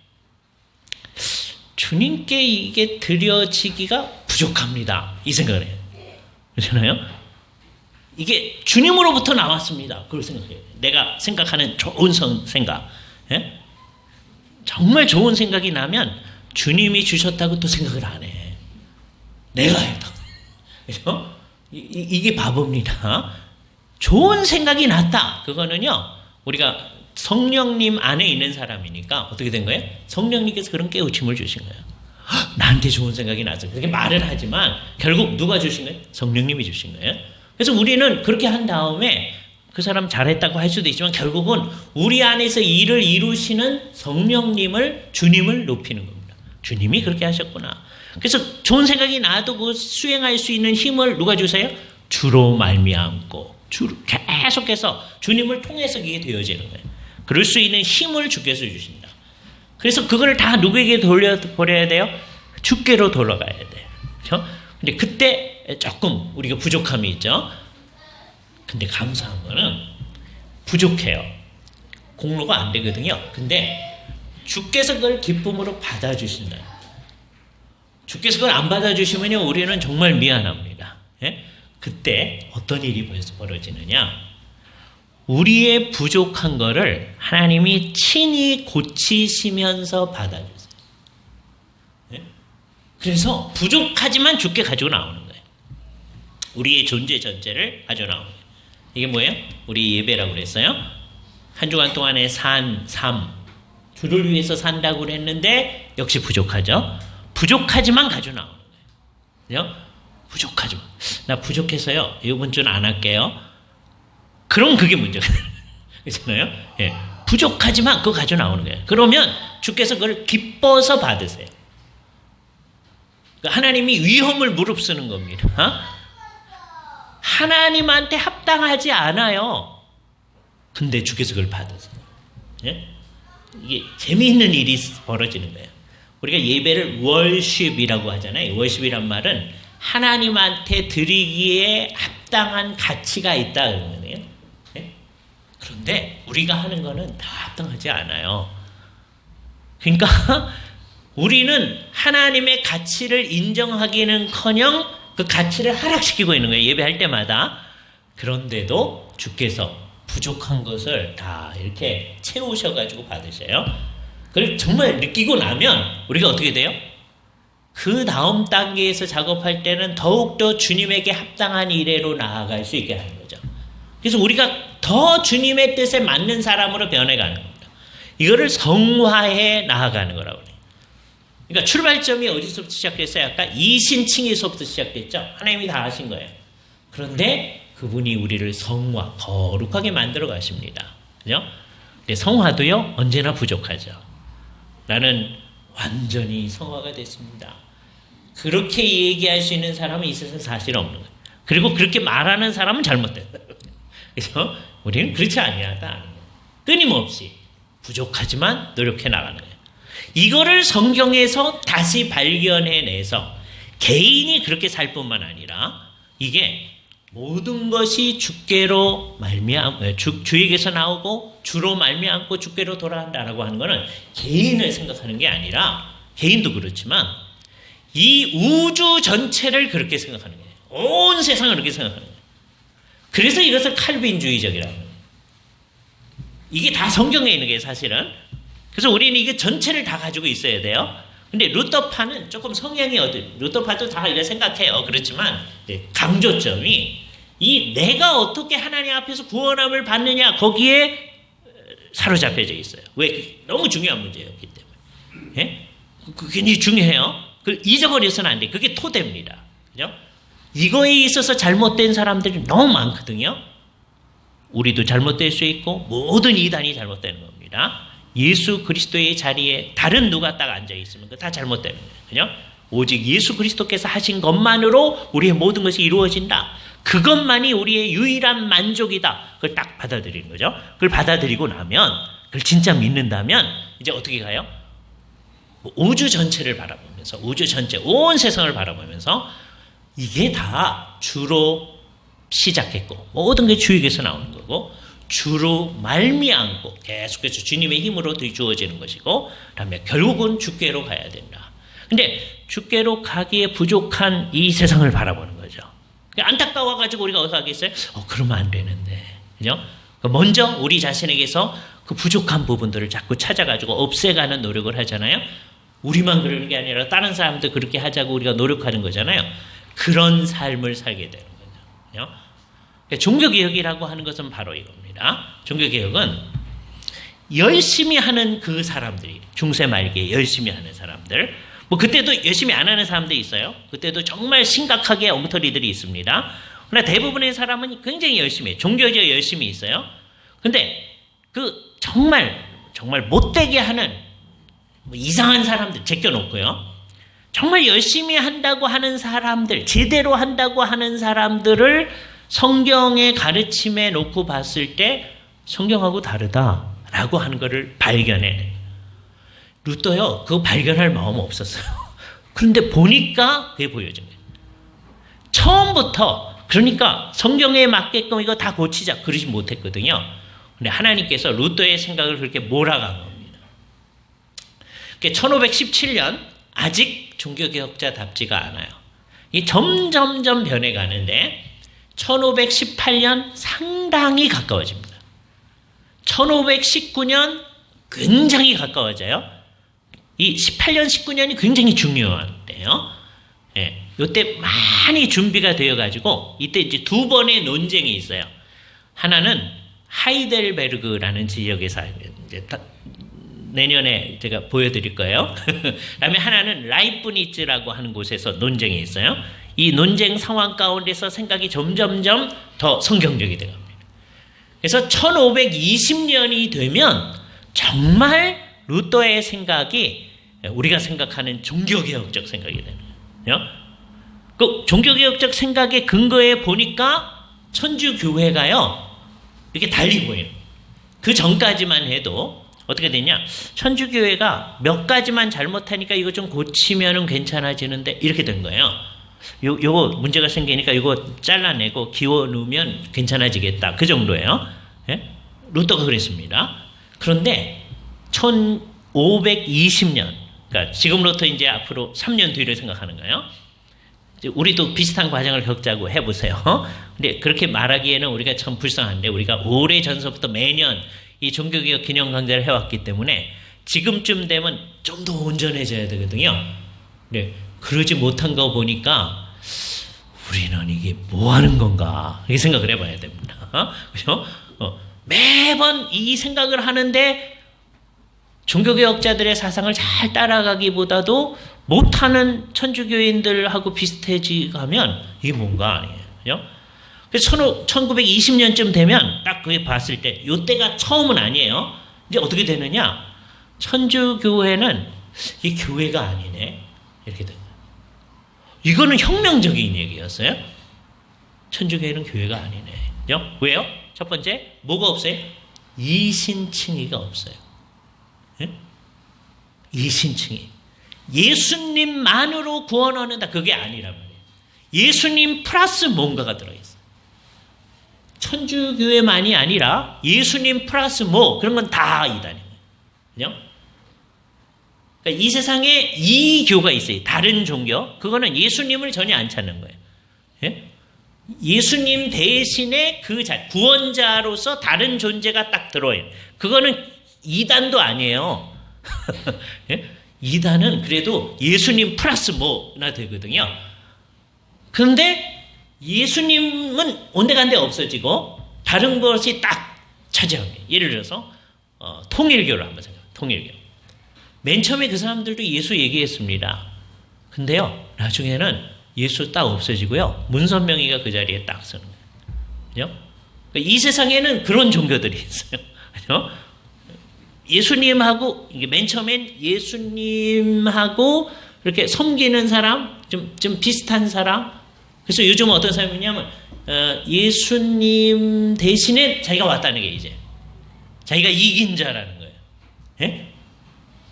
A: 주님께 이게 드려지기가 부족합니다. 이 생각을 해요. 그렇잖아요? 이게 주님으로부터 나왔습니다. 그걸 생각해요. 내가 생각하는 좋은 생각. 예? 정말 좋은 생각이 나면 주님이 주셨다고 또 생각을 안 해. 내가 했다. 그죠? 이게 바보입니다. 좋은 생각이 났다. 그거는요, 우리가 성령님 안에 있는 사람이니까 어떻게 된 거예요? 성령님께서 그런 깨우침을 주신 거예요. 나한테 좋은 생각이 났어. 그렇게 말을 하지만 결국 누가 주신 거예요? 성령님이 주신 거예요. 그래서 우리는 그렇게 한 다음에 그 사람 잘했다고 할 수도 있지만 결국은 우리 안에서 일을 이루시는 성령님을, 주님을 높이는 겁니다. 주님이 그렇게 하셨구나. 그래서 좋은 생각이 나도 그 수행할 수 있는 힘을 누가 주세요? 주로 말미암고 주로 계속해서 주님을 통해서 이게 되어지는 거예요. 그럴 수 있는 힘을 주께서 주신다. 그래서 그걸 다 누구에게 돌려버려야 돼요? 주께로 돌아가야 돼요. 그렇죠? 근데 그때 조금 우리가 부족함이 있죠. 근데 감사한 거는 부족해요. 공로가 안 되거든요. 근데 주께서 그걸 기쁨으로 받아주신다. 주께서 그걸 안 받아주시면요, 우리는 정말 미안합니다. 예? 그때 어떤 일이 벌어지느냐? 우리의 부족한 거를 하나님이 친히 고치시면서 받아주세요. 예? 그래서 부족하지만 주께 가지고 나오는 거예요. 우리의 존재 전체를 가지고 나오는 거예요. 이게 뭐예요? 우리 예배라고 그랬어요. 한 주간 동안의 삶, 주를 위해서 산다고 그랬는데 역시 부족하죠. 부족하지만 가지고 나오는 거예요. 그죠? 부족하지만. 나 부족해서요, 이번 주는 안 할게요. 그럼 그게 문제가 그렇잖아요. 예. 부족하지만 그거 가지고 나오는 거예요. 그러면 주께서 그걸 기뻐서 받으세요. 하나님이 위험을 무릅쓰는 겁니다. 하나님한테 합당하지 않아요. 근데 주께서 그걸 받으세요. 예? 이게 재미있는 일이 벌어지는 거예요. 우리가 예배를 월십이라고 하잖아요. 월십이란 말은 하나님한테 드리기에 합당한 가치가 있다 그런 거예요. 예? 그런데 우리가 하는 거는 다 합당하지 않아요. 그러니까 우리는 하나님의 가치를 인정하기는커녕 그 가치를 하락시키고 있는 거예요. 예배할 때마다. 그런데도 주께서 부족한 것을 다 이렇게 채우셔가지고 받으셔요. 그걸 정말 느끼고 나면 우리가 어떻게 돼요? 그 다음 단계에서 작업할 때는 더욱더 주님에게 합당한 일회로 나아갈 수 있게 하는 거죠. 그래서 우리가 더 주님의 뜻에 맞는 사람으로 변해가는 겁니다. 이거를 성화해 나아가는 거라고 해요. 그러니까 출발점이 어디서부터 시작됐어요? 아까 이신칭에서부터 시작됐죠. 하나님이 다 하신 거예요. 그런데 그분이 우리를 성화, 거룩하게 만들어 가십니다. 그죠? 근데 성화도요, 언제나 부족하죠. 나는 완전히 성화가 됐습니다. 그렇게 얘기할 수 있는 사람은 이 세상에 사실 없는 거예요. 그리고 그렇게 말하는 사람은 잘못됐다. 그래서 우리는 그렇지 아니하다. 끊임없이 부족하지만 노력해 나가는 거예요. 이거를 성경에서 다시 발견해내서 개인이 그렇게 살 뿐만 아니라 이게 모든 것이 주께로 주에게서 나오고 주로 말미암고 주께로 돌아간다라고 하는 것은 개인을 생각하는 게 아니라 개인도 그렇지만 이 우주 전체를 그렇게 생각하는 거예요. 온 세상을 그렇게 생각하는 거예요. 그래서 이것을 칼빈주의적이라고 해요. 이게 다 성경에 있는 게 사실은. 그래서 우리는 이게 전체를 다 가지고 있어야 돼요. 근데 루터파는 조금 성향이 루터파도 다 이렇게 생각해요. 그렇지만 강조점이 이 내가 어떻게 하나님 앞에서 구원함을 받느냐 거기에 사로잡혀져 있어요. 왜? 너무 중요한 문제였기 때문에. 예? 그게 굉장히 중요해요. 그걸 잊어버려서는 안 돼. 그게 토대입니다. 그죠? 이거에 있어서 잘못된 사람들이 너무 많거든요. 우리도 잘못될 수 있고 모든 이단이 잘못되는 겁니다. 예수 그리스도의 자리에 다른 누가 딱 앉아있으면 그거 다 잘못되는 거예요. 그죠? 오직 예수 그리스도께서 하신 것만으로 우리의 모든 것이 이루어진다. 그것만이 우리의 유일한 만족이다. 그걸 딱 받아들이는 거죠. 그걸 받아들이고 나면 그걸 진짜 믿는다면 이제 어떻게 가요? 우주 전체를 바라보면서 우주 전체 온 세상을 바라보면서 이게 다 주로 시작했고 모든 게 주에게서 나오는 거고 주로 말미암고 계속해서 주님의 힘으로 주어지는 것이고 그다음에 결국은 주께로 가야 된다. 근데 주께로 가기에 부족한 이 세상을 바라보는 거죠. 안타까워가지고 우리가 어떻게 하겠어요? 그러면 안 되는데. 그죠? 먼저 우리 자신에게서 그 부족한 부분들을 자꾸 찾아가지고 없애가는 노력을 하잖아요. 우리만 그러는 게 아니라 다른 사람도 그렇게 하자고 우리가 노력하는 거잖아요. 그런 삶을 살게 되는 거죠. 종교개혁이라고 하는 것은 바로 이겁니다. 종교개혁은 열심히 하는 그 사람들이 중세 말기에 열심히 하는 사람들 뭐 그때도 열심히 안 하는 사람들이 있어요. 그때도 정말 심각하게 엉터리들이 있습니다. 그러나 대부분의 사람은 굉장히 열심히 해요. 종교적으로 열심히 있어요. 근데 그 정말 못되게 하는 이상한 사람들 제껴놓고요. 정말 열심히 한다고 하는 사람들, 제대로 한다고 하는 사람들을 성경의 가르침에 놓고 봤을 때 성경하고 다르다라고 하는 것을 발견해. 루터요, 그거 발견할 마음 없었어요. 그런데 보니까 그게 보여진 거예요. 처음부터, 그러니까 성경에 맞게끔 이거 다 고치자, 그러지 못했거든요. 근데 하나님께서 루터의 생각을 그렇게 몰아간 겁니다. 1517년, 아직 종교개혁자답지가 않아요. 이 점점점 변해가는데, 1518년 상당히 가까워집니다. 1519년 굉장히 가까워져요. 이 18년, 19년이 굉장히 중요한 때예요. 예, 이때 많이 준비가 되어가지고 이때 이제 두 번의 논쟁이 있어요. 하나는 하이델베르그라는 지역에서 이제 내년에 제가 보여드릴 거예요. 그다음에 하나는 라이프니츠라고 하는 곳에서 논쟁이 있어요. 이 논쟁 상황 가운데서 생각이 점점점 더 성경적이 되어갑니다. 그래서 1520년이 되면 정말 루터의 생각이 우리가 생각하는 종교개혁적 생각이 되는 거예요. 그 종교개혁적 생각의 근거에 보니까 천주교회가요, 이렇게 달리 보여요. 그 전까지만 해도 어떻게 되냐? 천주교회가 몇 가지만 잘못하니까 이거 좀 고치면은 괜찮아지는데 이렇게 된 거예요. 요거 문제가 생기니까 이거 잘라내고 기워 놓으면 괜찮아지겠다. 그 정도예요. 예? 루터가 그랬습니다. 그런데 1520년, 그러니까 지금부터 이제 앞으로 3년 뒤를 생각하는 거예요. 우리도 비슷한 과정을 겪자고 해보세요. 근데 그렇게 말하기에는 우리가 참 불쌍한데 우리가 오래 전서부터 매년 이 종교개혁 기념 강좌를 해왔기 때문에 지금쯤 되면 좀 더 온전해져야 되거든요. 근데 그러지 못한 거 보니까 우리는 이게 뭐 하는 건가 이렇게 생각을 해봐야 됩니다. 그렇죠? 매번 이 생각을 하는데 종교개혁자들의 사상을 잘 따라가기보다도 못하는 천주교인들하고 비슷해지가면 이게 뭔가 아니에요. 그래서 1920년쯤 되면 딱 그게 봤을 때 이때가 처음은 아니에요. 이제 어떻게 되느냐? 천주교회는 이 교회가 아니네. 이렇게 됩니다. 이거는 혁명적인 얘기였어요. 천주교회는 교회가 아니네. 왜요? 첫 번째, 뭐가 없어요? 이신칭의가 없어요. 예? 이신칭의. 예수님만으로 구원 얻는다. 그게 아니란 말이에요. 예수님 플러스 뭔가가 들어있어요. 천주교회만이 아니라 예수님 플러스 뭐 그런 건 다 이단이에요. 그죠? 그러니까 이 세상에 이 교가 있어요. 다른 종교. 그거는 예수님을 전혀 안 찾는 거예요. 예? 예수님 대신에 그 구원자로서 다른 존재가 딱 들어요. 그거는 이단도 아니에요. 예? 이단은 그래도 예수님 플러스 뭐나 되거든요. 그런데 예수님은 온데간데 없어지고 다른 것이 딱 차지합니다. 예를 들어서 통일교를 한번 생각해요. 통일교. 맨 처음에 그 사람들도 예수 얘기했습니다. 근데요, 나중에는 예수 딱 없어지고요. 문선명이가 그 자리에 딱 서는 거예요. 그죠? 그러니까 이 세상에는 그런 종교들이 있어요. 그죠? 예수님하고, 이게 맨 처음엔 예수님하고 이렇게 섬기는 사람, 좀 비슷한 사람. 그래서 요즘 어떤 사람이냐면, 예수님 대신에 자기가 왔다는 게 이제, 자기가 이긴 자라는 거예요. 예?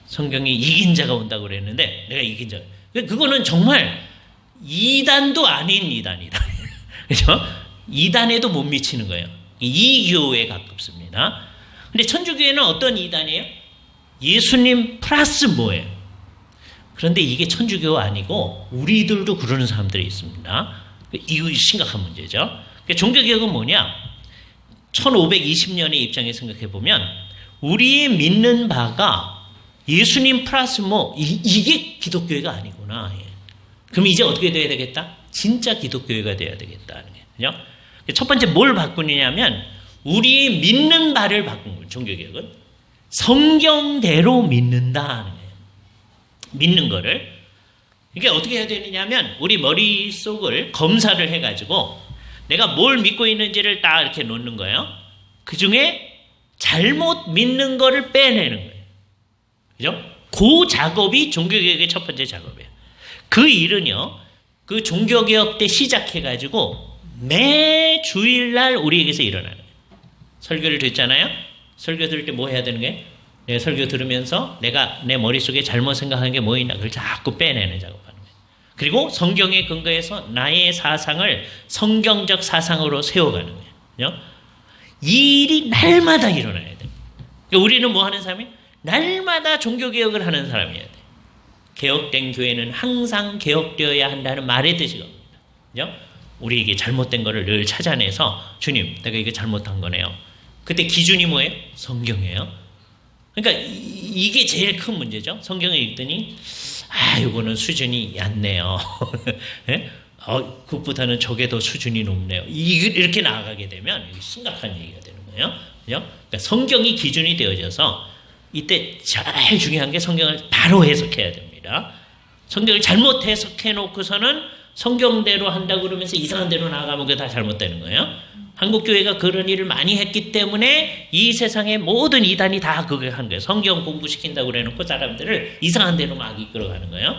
A: 성경이 이긴 자가 온다고 그랬는데, 내가 이긴 자. 그거는 정말 이단도 아닌 이단이다. 그죠? 이단에도 못 미치는 거예요. 이교에 가깝습니다. 근데 천주교회는 어떤 이단이에요? 예수님 플러스 뭐예요? 그런데 이게 천주교가 아니고 우리들도 그러는 사람들이 있습니다. 이거 심각한 문제죠. 종교개혁은 뭐냐? 1520년의 입장에 생각해 보면 우리의 믿는 바가 예수님 플러스 뭐 이게 기독교회가 아니구나. 그럼 이제 어떻게 돼야 되겠다? 진짜 기독교회가 돼야 되겠다는 거예요. 첫 번째 뭘 바꾸느냐면 우리의 믿는 바를 바꾼 거예요. 종교개혁은 성경대로 믿는다는 거예요. 믿는 거를. 이게 어떻게 해야 되느냐면 우리 머릿속을 검사를 해가지고 내가 뭘 믿고 있는지를 딱 이렇게 놓는 거예요. 그 중에 잘못 믿는 거를 빼내는 거예요. 그죠? 그 작업이 종교개혁의 첫 번째 작업이에요. 그 일은요, 그 종교개혁 때 시작해가지고 매 주일날 우리에게서 일어나는 거예요. 설교를 듣잖아요? 설교 들을 때 뭐 해야 되는 거예요? 내가 설교 들으면서 내가 내 머릿속에 잘못 생각하는 게 뭐 있나 그걸 자꾸 빼내는 작업하는 거예요. 그리고 성경에 근거해서 나의 사상을 성경적 사상으로 세워가는 거예요. 이 일이 날마다 일어나야 돼요. 그러니까 우리는 뭐 하는 사람이? 날마다 종교개혁을 하는 사람이어야 돼요. 개혁된 교회는 항상 개혁되어야 한다는 말의 뜻이 겁니다. 그죠? 우리에게 잘못된 거를 늘 찾아내서 주님, 내가 이게 잘못한 거네요. 그때 기준이 뭐예요? 성경이에요. 그러니까 이게 제일 큰 문제죠. 성경을 읽더니 이거는 수준이 얕네요. 네? 그것보다는 저게 더 수준이 높네요. 이렇게 나아가게 되면 심각한 얘기가 되는 거예요. 그죠? 그러니까 성경이 기준이 되어져서 이때 제일 중요한 게 성경을 바로 해석해야 됩니다. 성경을 잘못 해석해 놓고서는 성경대로 한다고 그러면서 이상한 대로 나아가면 그게 다 잘못되는 거예요. 한국교회가 그런 일을 많이 했기 때문에 이 세상의 모든 이단이 다 그걸 한 거예요. 성경 공부시킨다고 그래놓고 사람들을 이상한 대로 막 이끌어가는 거예요.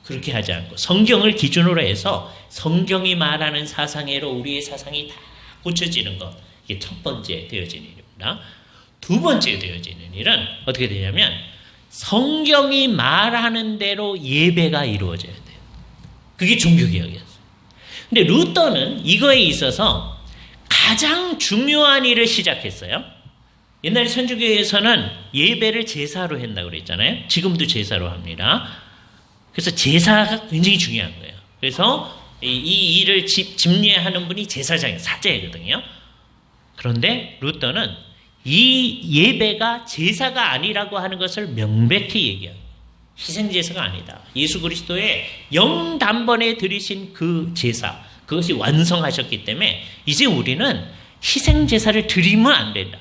A: 그렇게 하지 않고 성경을 기준으로 해서 성경이 말하는 사상애로 우리의 사상이 다 고쳐지는 것. 이게 첫 번째 되어지는 일입니다. 두 번째 되어지는 일은 어떻게 되냐면 성경이 말하는 대로 예배가 이루어져야 돼요. 그게 종교개혁이었어요. 근데 루터는 이거에 있어서 가장 중요한 일을 시작했어요. 옛날에 천주교에서는 예배를 제사로 한다고 그랬잖아요. 지금도 제사로 합니다. 그래서 제사가 굉장히 중요한 거예요. 그래서 이 일을 집례하는 분이 제사장이에요. 사제거든요. 그런데 루터는 이 예배가 제사가 아니라고 하는 것을 명백히 얘기합니다. 희생제사가 아니다. 예수 그리스도의 영단번에 드리신 그 제사, 그것이 완성하셨기 때문에 이제 우리는 희생제사를 드리면 안 된다.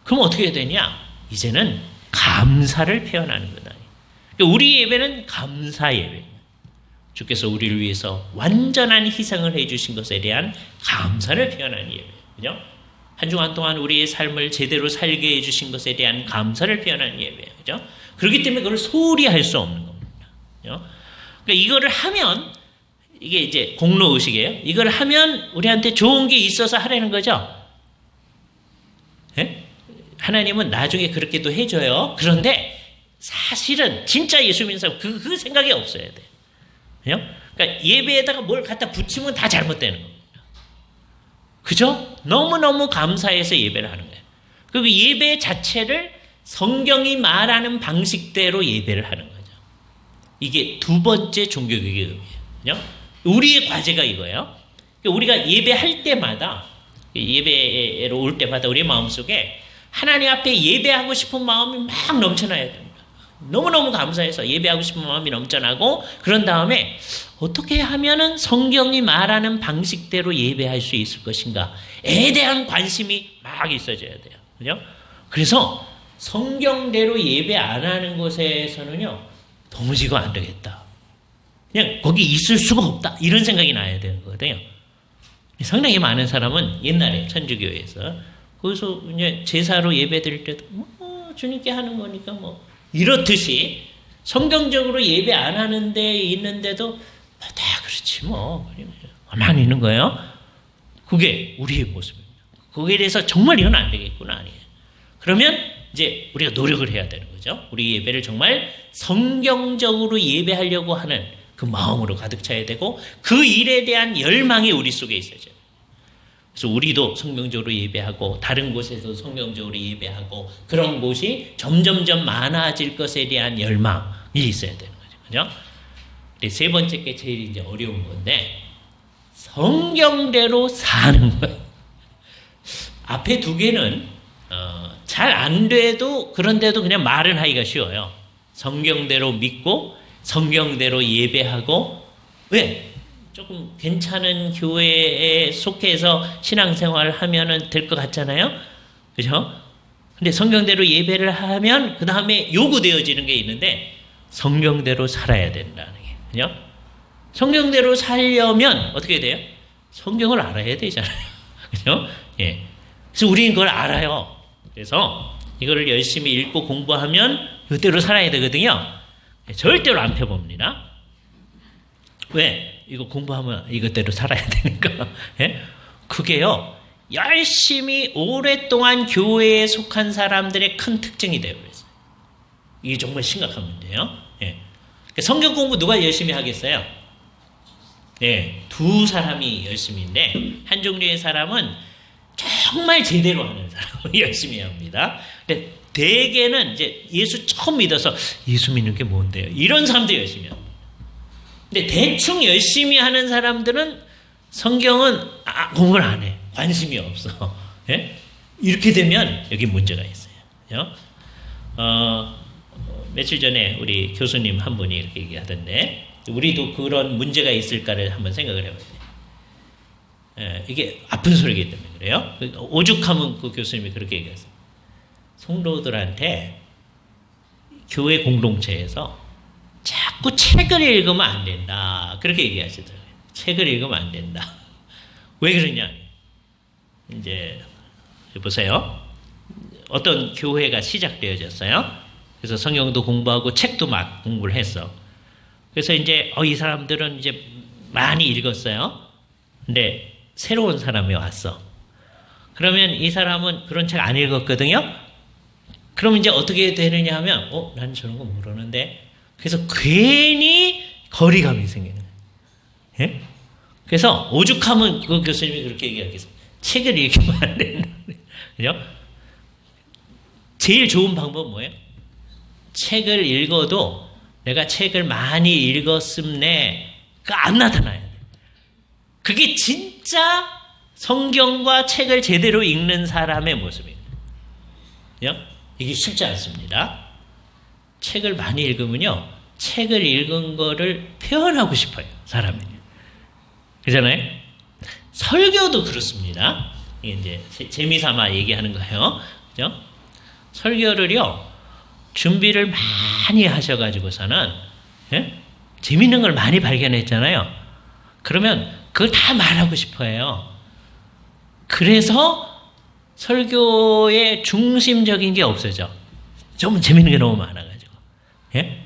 A: 그럼 어떻게 해야 되냐? 이제는 감사를 표현하는 거다. 우리 예배는 감사 예배입니다. 주께서 우리를 위해서 완전한 희생을 해주신 것에 대한 감사를 표현하는 예배예요. 그죠? 한 주간 동안 우리의 삶을 제대로 살게 해주신 것에 대한 감사를 표현하는 예배예요. 그죠? 그렇기 때문에 그걸 소홀히 할 수 없는 겁니다. 그죠? 그러니까 이거를 하면 이게 이제 공로 의식이에요. 이걸 하면 우리한테 좋은 게 있어서 하라는 거죠. 예? 하나님은 나중에 그렇게도 해줘요. 그런데 사실은 진짜 예수 믿는 사람 그 생각이 없어야 돼요. 그죠? 그러니까 예배에다가 뭘 갖다 붙이면 다 잘못되는 겁니다. 그죠? 너무너무 감사해서 예배를 하는 거예요. 그리고 예배 자체를 성경이 말하는 방식대로 예배를 하는 거죠. 이게 두 번째 종교개혁의 의미예요. 그죠? 우리의 과제가 이거예요. 우리가 예배할 때마다, 예배로 올 때마다 우리 마음속에 하나님 앞에 예배하고 싶은 마음이 막 넘쳐나야 됩니다. 너무너무 감사해서 예배하고 싶은 마음이 넘쳐나고 그런 다음에 어떻게 하면은 성경이 말하는 방식대로 예배할 수 있을 것인가에 대한 관심이 막 있어져야 돼요. 그죠? 그래서 성경대로 예배 안 하는 곳에서는요, 도무지 안 되겠다. 그냥 거기 있을 수가 없다. 이런 생각이 나야 되는 거거든요. 상당히 많은 사람은 옛날에 천주교에서 거기서 이제 제사로 예배 드릴 때도 주님께 하는 거니까 뭐 이렇듯이 성경적으로 예배 안 하는 데 있는데도 다 그렇지 뭐 가만히 있는 거예요. 그게 우리의 모습입니다. 거기에 대해서 정말 이건 안 되겠구나 아니에요. 그러면 이제 우리가 노력을 해야 되는 거죠. 우리 예배를 정말 성경적으로 예배하려고 하는 그 마음으로 가득 차야 되고 그 일에 대한 열망이 우리 속에 있어야죠. 그래서 우리도 성경적으로 예배하고 다른 곳에서 성경적으로 예배하고 그런 곳이 점점점 많아질 것에 대한 열망이 있어야 되는 거죠. 그죠? 세 번째 게 제일 이제 어려운 건데 성경대로 사는 거예요. 앞에 두 개는 잘 안 돼도 그런데도 그냥 말은 하기가 쉬워요. 성경대로 믿고 성경대로 예배하고 왜? 조금 괜찮은 교회에 속해서 신앙생활을 하면은 될 것 같잖아요. 그죠? 근데 성경대로 예배를 하면 그 다음에 요구되어지는 게 있는데 성경대로 살아야 된다는 게. 그죠? 성경대로 살려면 어떻게 돼요? 성경을 알아야 되잖아요. 그죠? 예. 그래서 우리는 그걸 알아요. 그래서 이거를 열심히 읽고 공부하면 그대로 살아야 되거든요. 절대로 안 펴봅니다. 왜? 이거 공부하면 이것대로 살아야 되니까. 예? 그게요, 열심히 오랫동안 교회에 속한 사람들의 큰 특징이 되어버렸어요. 이게 정말 심각한 문제예요. 예. 성경 공부 누가 열심히 하겠어요? 네, 두 사람이 열심히인데, 한 종류의 사람은 정말 제대로 하는 사람을 열심히 합니다. 근데 대개는 이제 예수 처음 믿어서 예수 믿는 게 뭔데요? 이런 사람도 열심히 합니다. 근데 대충 열심히 하는 사람들은 성경은 공부를 안 해. 관심이 없어. 예? 이렇게 되면 여기 문제가 있어요. 며칠 전에 우리 교수님 한 분이 이렇게 얘기하던데 우리도 그런 문제가 있을까를 한번 생각을 해봐야 돼요. 예, 이게 아픈 소리이기 때문에 그래요. 오죽하면 그 교수님이 그렇게 얘기했어요. 성도들한테 교회 공동체에서 자꾸 책을 읽으면 안 된다. 그렇게 얘기하시더라고요. 책을 읽으면 안 된다. 왜 그러냐? 이제 보세요. 어떤 교회가 시작되어졌어요. 그래서 성경도 공부하고 책도 막 공부를 했어. 그래서 이제 이 사람들은 이제 많이 읽었어요. 근데 새로운 사람이 왔어. 그러면 이 사람은 그런 책 안 읽었거든요. 그럼 이제 어떻게 되느냐 하면 난 저런 거 모르는데 그래서 괜히 거리감이 생기는 거예요. 예? 그래서 오죽하면 그 교수님이 그렇게 얘기하겠어요. 책을 읽으면 안 된다. 그죠? 제일 좋은 방법은 뭐예요? 책을 읽어도 내가 책을 많이 읽었음네 안 나타나야 돼. 그게 진짜 성경과 책을 제대로 읽는 사람의 모습이에요. 그죠? 이게 쉽지 않습니다. 책을 많이 읽으면요, 책을 읽은 거를 표현하고 싶어요, 사람이. 그잖아요? 설교도 그렇습니다. 이게 이제 재미삼아 얘기하는 거예요. 그죠? 설교를요, 준비를 많이 하셔가지고서는, 예? 재밌는 걸 많이 발견했잖아요. 그러면 그걸 다 말하고 싶어 해요. 그래서 설교의 중심적인 게 없어져. 좀 재밌는 게 너무 많아가지고. 예?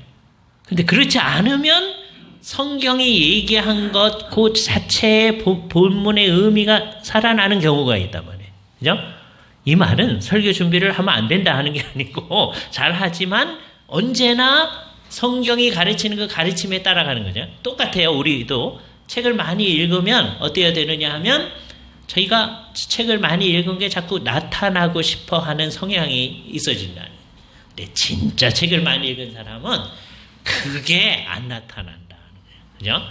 A: 근데 그렇지 않으면 성경이 얘기한 것, 그 자체의 본문의 의미가 살아나는 경우가 있단 말이에요. 그죠? 이 말은 설교 준비를 하면 안 된다 하는 게 아니고, 잘하지만 언제나 성경이 가르치는 그 가르침에 따라가는 거죠. 똑같아요. 우리도 책을 많이 읽으면 어때야 되느냐 하면, 저희가 책을 많이 읽은 게 자꾸 나타나고 싶어 하는 성향이 있어진다는 거예요. 근데 진짜 책을 많이 읽은 사람은 그게 안 나타난다는 거예요. 그죠?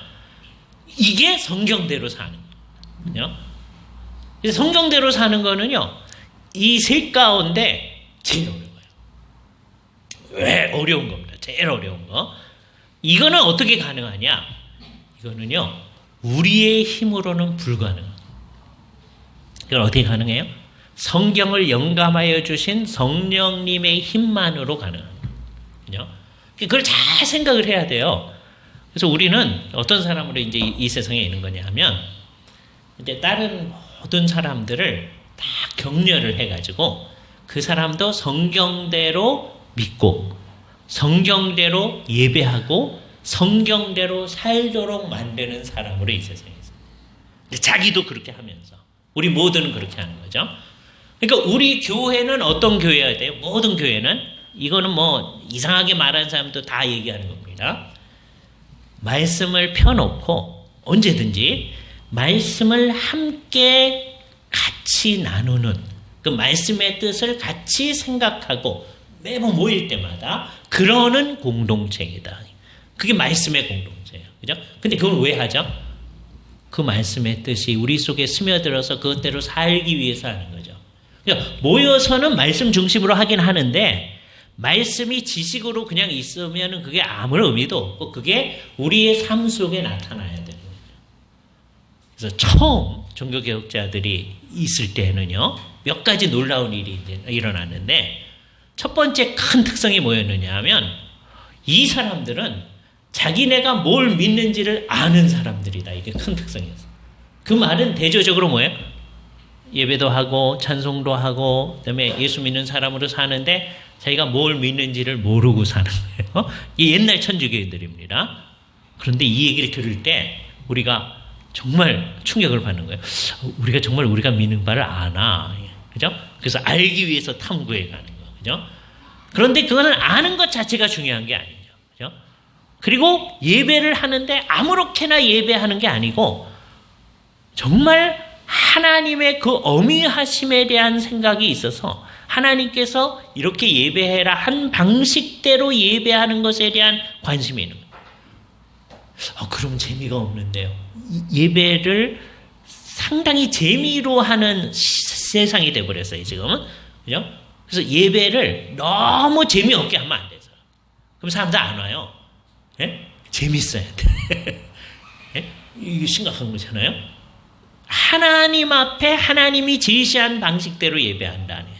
A: 이게 성경대로 사는 거예요. 그죠? 그래서 성경대로 사는 거는요, 이 셋 가운데 제일 어려워요. 왜? 어려운 겁니다. 제일 어려운 거. 이거는 어떻게 가능하냐? 이거는요, 우리의 힘으로는 불가능합니다. 이건 어떻게 가능해요? 성경을 영감하여 주신 성령님의 힘만으로 가능합니다. 그죠? 그걸 잘 생각을 해야 돼요. 그래서 우리는 어떤 사람으로 이제 이 세상에 있는 거냐 하면, 이제 다른 모든 사람들을 다 격려를 해가지고 그 사람도 성경대로 믿고 성경대로 예배하고 성경대로 살도록 만드는 사람으로 이 세상에 있어요. 자기도 그렇게 하면서 우리 모두는 그렇게 하는 거죠. 그러니까 우리 교회는 어떤 교회여야 돼요? 모든 교회는 이거는 뭐 이상하게 말하는 사람도 다 얘기하는 겁니다. 말씀을 펴놓고 언제든지 말씀을 함께 같이 나누는 그 말씀의 뜻을 같이 생각하고 매번 모일 때마다 그러는 공동체이다. 그게 말씀의 공동체예요. 그죠? 근데 그걸 왜 하죠? 그 말씀의 뜻이 우리 속에 스며들어서 그것대로 살기 위해서 하는 거죠. 그러니까 모여서는 말씀 중심으로 하긴 하는데 말씀이 지식으로 그냥 있으면 그게 아무런 의미도 없고 그게 우리의 삶 속에 나타나야 되는 거죠. 그래서 처음 종교개혁자들이 있을 때는요, 몇 가지 놀라운 일이 일어났는데 첫 번째 큰 특성이 뭐였느냐 하면 이 사람들은 자기네가 뭘 믿는지를 아는 사람들이다. 이게 큰 특성이었어요. 그 말은 대조적으로 뭐예요? 예배도 하고 찬송도 하고 그다음에 예수 믿는 사람으로 사는데 자기가 뭘 믿는지를 모르고 사는 거예요. 이 옛날 천주교인들입니다. 그런데 이 얘기를 들을 때 우리가 정말 충격을 받는 거예요. 우리가 정말 우리가 믿는 바를 아나. 그죠? 그래서 알기 위해서 탐구해 가는 거. 그죠? 그런데 그거는 아는 것 자체가 중요한 게 아니죠. 그죠? 그리고 예배를 하는데 아무렇게나 예배하는 게 아니고 정말 하나님의 그 어미하심에 대한 생각이 있어서 하나님께서 이렇게 예배해라 한 방식대로 예배하는 것에 대한 관심이 있는 거예요. 그럼 재미가 없는데요. 예배를 상당히 재미로 하는 세상이 돼버렸어요, 지금은. 그죠? 그래서 예배를 너무 재미없게 하면 안 돼서. 그럼 사람들 안 와요. 예? 재밌어야 돼. 예? 이게 심각한 거잖아요. 하나님 앞에 하나님이 제시한 방식대로 예배한다는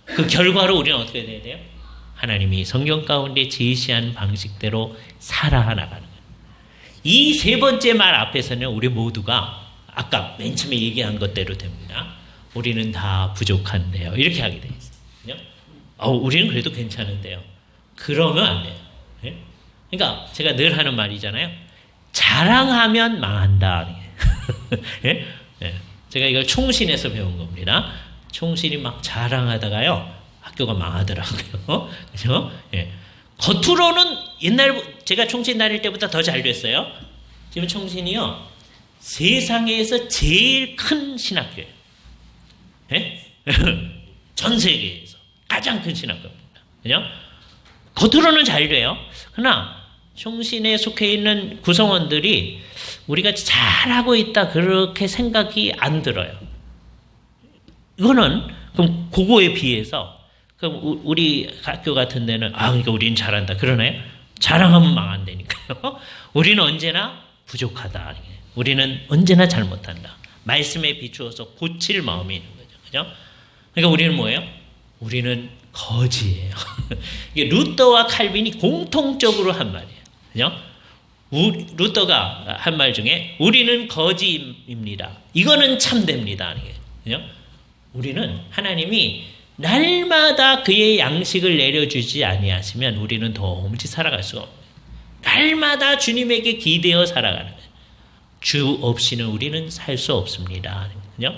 A: 그 결과로 우리는 어떻게 돼야 돼요? 하나님이 성경 가운데 제시한 방식대로 살아나가는 거예요. 이 세 번째 말 앞에서는 우리 모두가 아까 맨 처음에 얘기한 것대로 됩니다. 우리는 다 부족한데요. 이렇게 하게 돼 있어요. 우리는 그래도 괜찮은데요. 그러면 안 돼요. 예? 그러니까 제가 늘 하는 말이잖아요. 자랑하면 망한다. 예? 예. 제가 이걸 총신에서 배운 겁니다. 총신이 막 자랑하다가요, 학교가 망하더라고요. 그죠? 예. 겉으로는 제가 총신 다닐 때보다 더 잘 됐어요. 지금 총신이요, 세상에서 제일 큰 신학교예요. 예? 전 세계에서 가장 큰 신학교입니다. 그죠? 겉으로는 잘 돼요. 그러나 총신에 속해 있는 구성원들이 우리가 잘하고 있다 그렇게 생각이 안 들어요. 이거는 그럼 그거에 비해서 그럼 우리 학교 같은 데는 그러니까 우리는 잘한다 그러나요? 자랑하면 망한다니까요. 우리는 언제나 부족하다. 우리는 언제나 잘못한다. 말씀에 비추어서 고칠 마음이 있는 거죠. 그죠? 그러니까 우리는 뭐예요? 우리는 거지예요. 이게 루터와 칼빈이 공통적으로 한 말이에요. 그죠? 루터가 한 말 중에 우리는 거지입니다. 이거는 참됩니다. 그죠? 우리는 하나님이 날마다 그의 양식을 내려주지 아니하시면 우리는 도무지 살아갈 수가 없어요. 날마다 주님에게 기대어 살아가는 거예요. 주 없이는 우리는 살 수 없습니다. 그죠?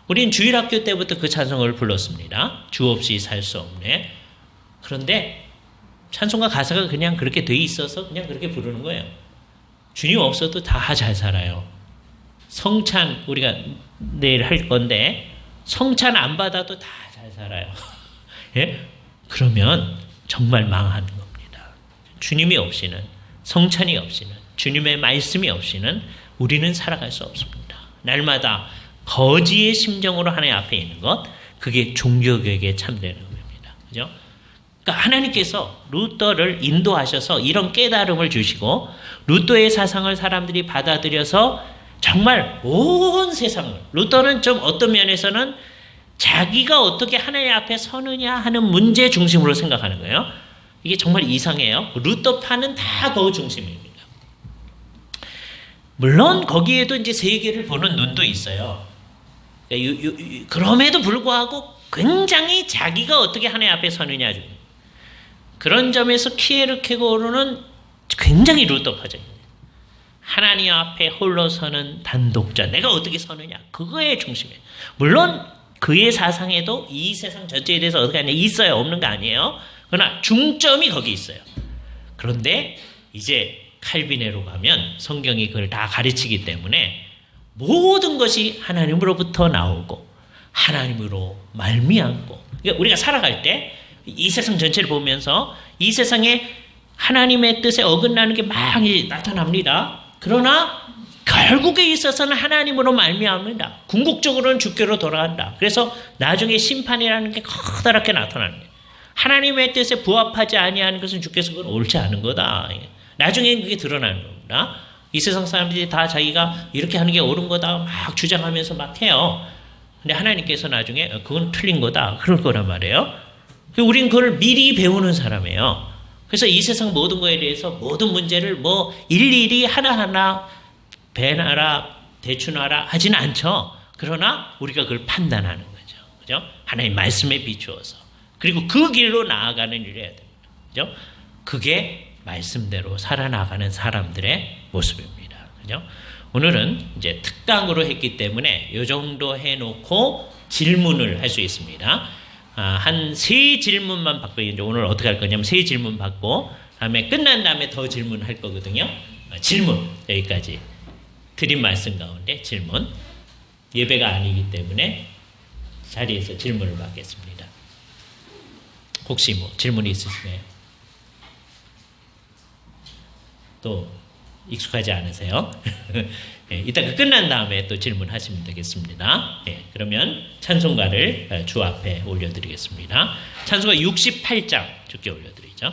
A: 우리는 주일학교 때부터 그 찬송을 불렀습니다. 주 없이 살 수 없네. 그런데 찬송가 가사가 그냥 그렇게 돼 있어서 그냥 그렇게 부르는 거예요. 주님 없어도 다 잘 살아요. 성찬 우리가 내일 할 건데 성찬 안 받아도 다 잘 살아요. 예? 그러면 정말 망하는 겁니다. 주님이 없이는, 성찬이 없이는, 주님의 말씀이 없이는 우리는 살아갈 수 없습니다. 날마다 거지의 심정으로 하나님 앞에 있는 것, 그게 종교개혁에 참되는 겁니다. 그죠? 그러니까 하나님께서 루터를 인도하셔서 이런 깨달음을 주시고 루터의 사상을 사람들이 받아들여서 정말 온 세상을, 루터는 좀 어떤 면에서는 자기가 어떻게 하나님 앞에 서느냐 하는 문제 중심으로 생각하는 거예요. 이게 정말 이상해요. 루터파는 다 그 중심입니다. 물론 거기에도 이제 세계를 보는 눈도 있어요. 그럼에도 불구하고 굉장히 자기가 어떻게 하나님 앞에 서느냐. 그런 점에서 키에르케고르는 굉장히 루터파적입니다. 하나님 앞에 홀로 서는 단독자, 내가 어떻게 서느냐, 그거에 중심이에요. 물론 그의 사상에도 이 세상 전체에 대해서 어떻게 하냐 있어요. 없는 거 아니에요. 그러나 중점이 거기 있어요. 그런데 이제 칼빈에로 가면 성경이 그걸 다 가르치기 때문에 모든 것이 하나님으로부터 나오고 하나님으로 말미암고, 그러니까 우리가 살아갈 때 이 세상 전체를 보면서 이 세상에 하나님의 뜻에 어긋나는 게 막 나타납니다. 그러나 결국에 있어서는 하나님으로 말미암는다. 궁극적으로는 주께로 돌아간다. 그래서 나중에 심판이라는 게 커다랗게 나타나는 거예요. 하나님의 뜻에 부합하지 아니하는 것은 주께서 그건 옳지 않은 거다. 나중에 그게 드러나는 겁니다. 이 세상 사람들이 다 자기가 이렇게 하는 게 옳은 거다 막 주장하면서 막 해요. 근데 하나님께서 나중에 그건 틀린 거다 그럴 거란 말이에요. 우린 그걸 미리 배우는 사람이에요. 그래서 이 세상 모든 거에 대해서 모든 문제를 뭐 일일이 하나하나 배나라 대추나라 하지는 않죠. 그러나 우리가 그걸 판단하는 거죠. 그죠? 하나님 말씀에 비추어서. 그리고 그 길로 나아가는 일을 해야 됩니다. 그죠? 그게 말씀대로 살아나가는 사람들의 모습입니다. 그죠? 오늘은 이제 특강으로 했기 때문에 이 정도 해놓고 질문을 할 수 있습니다. 한 3질문만 받고, 이제 오늘 어떻게 할 거냐면 3질문 받고, 다음에 끝난 다음에 더 질문할 거거든요. 질문, 여기까지. 드린 말씀 가운데 질문. 예배가 아니기 때문에 자리에서 질문을 받겠습니다. 혹시 뭐 질문이 있으시나요? 또 익숙하지 않으세요? 네, 이따가 끝난 다음에 또 질문하시면 되겠습니다. 네, 그러면 찬송가를 주 앞에 올려드리겠습니다. 찬송가 68장 주께 올려드리죠.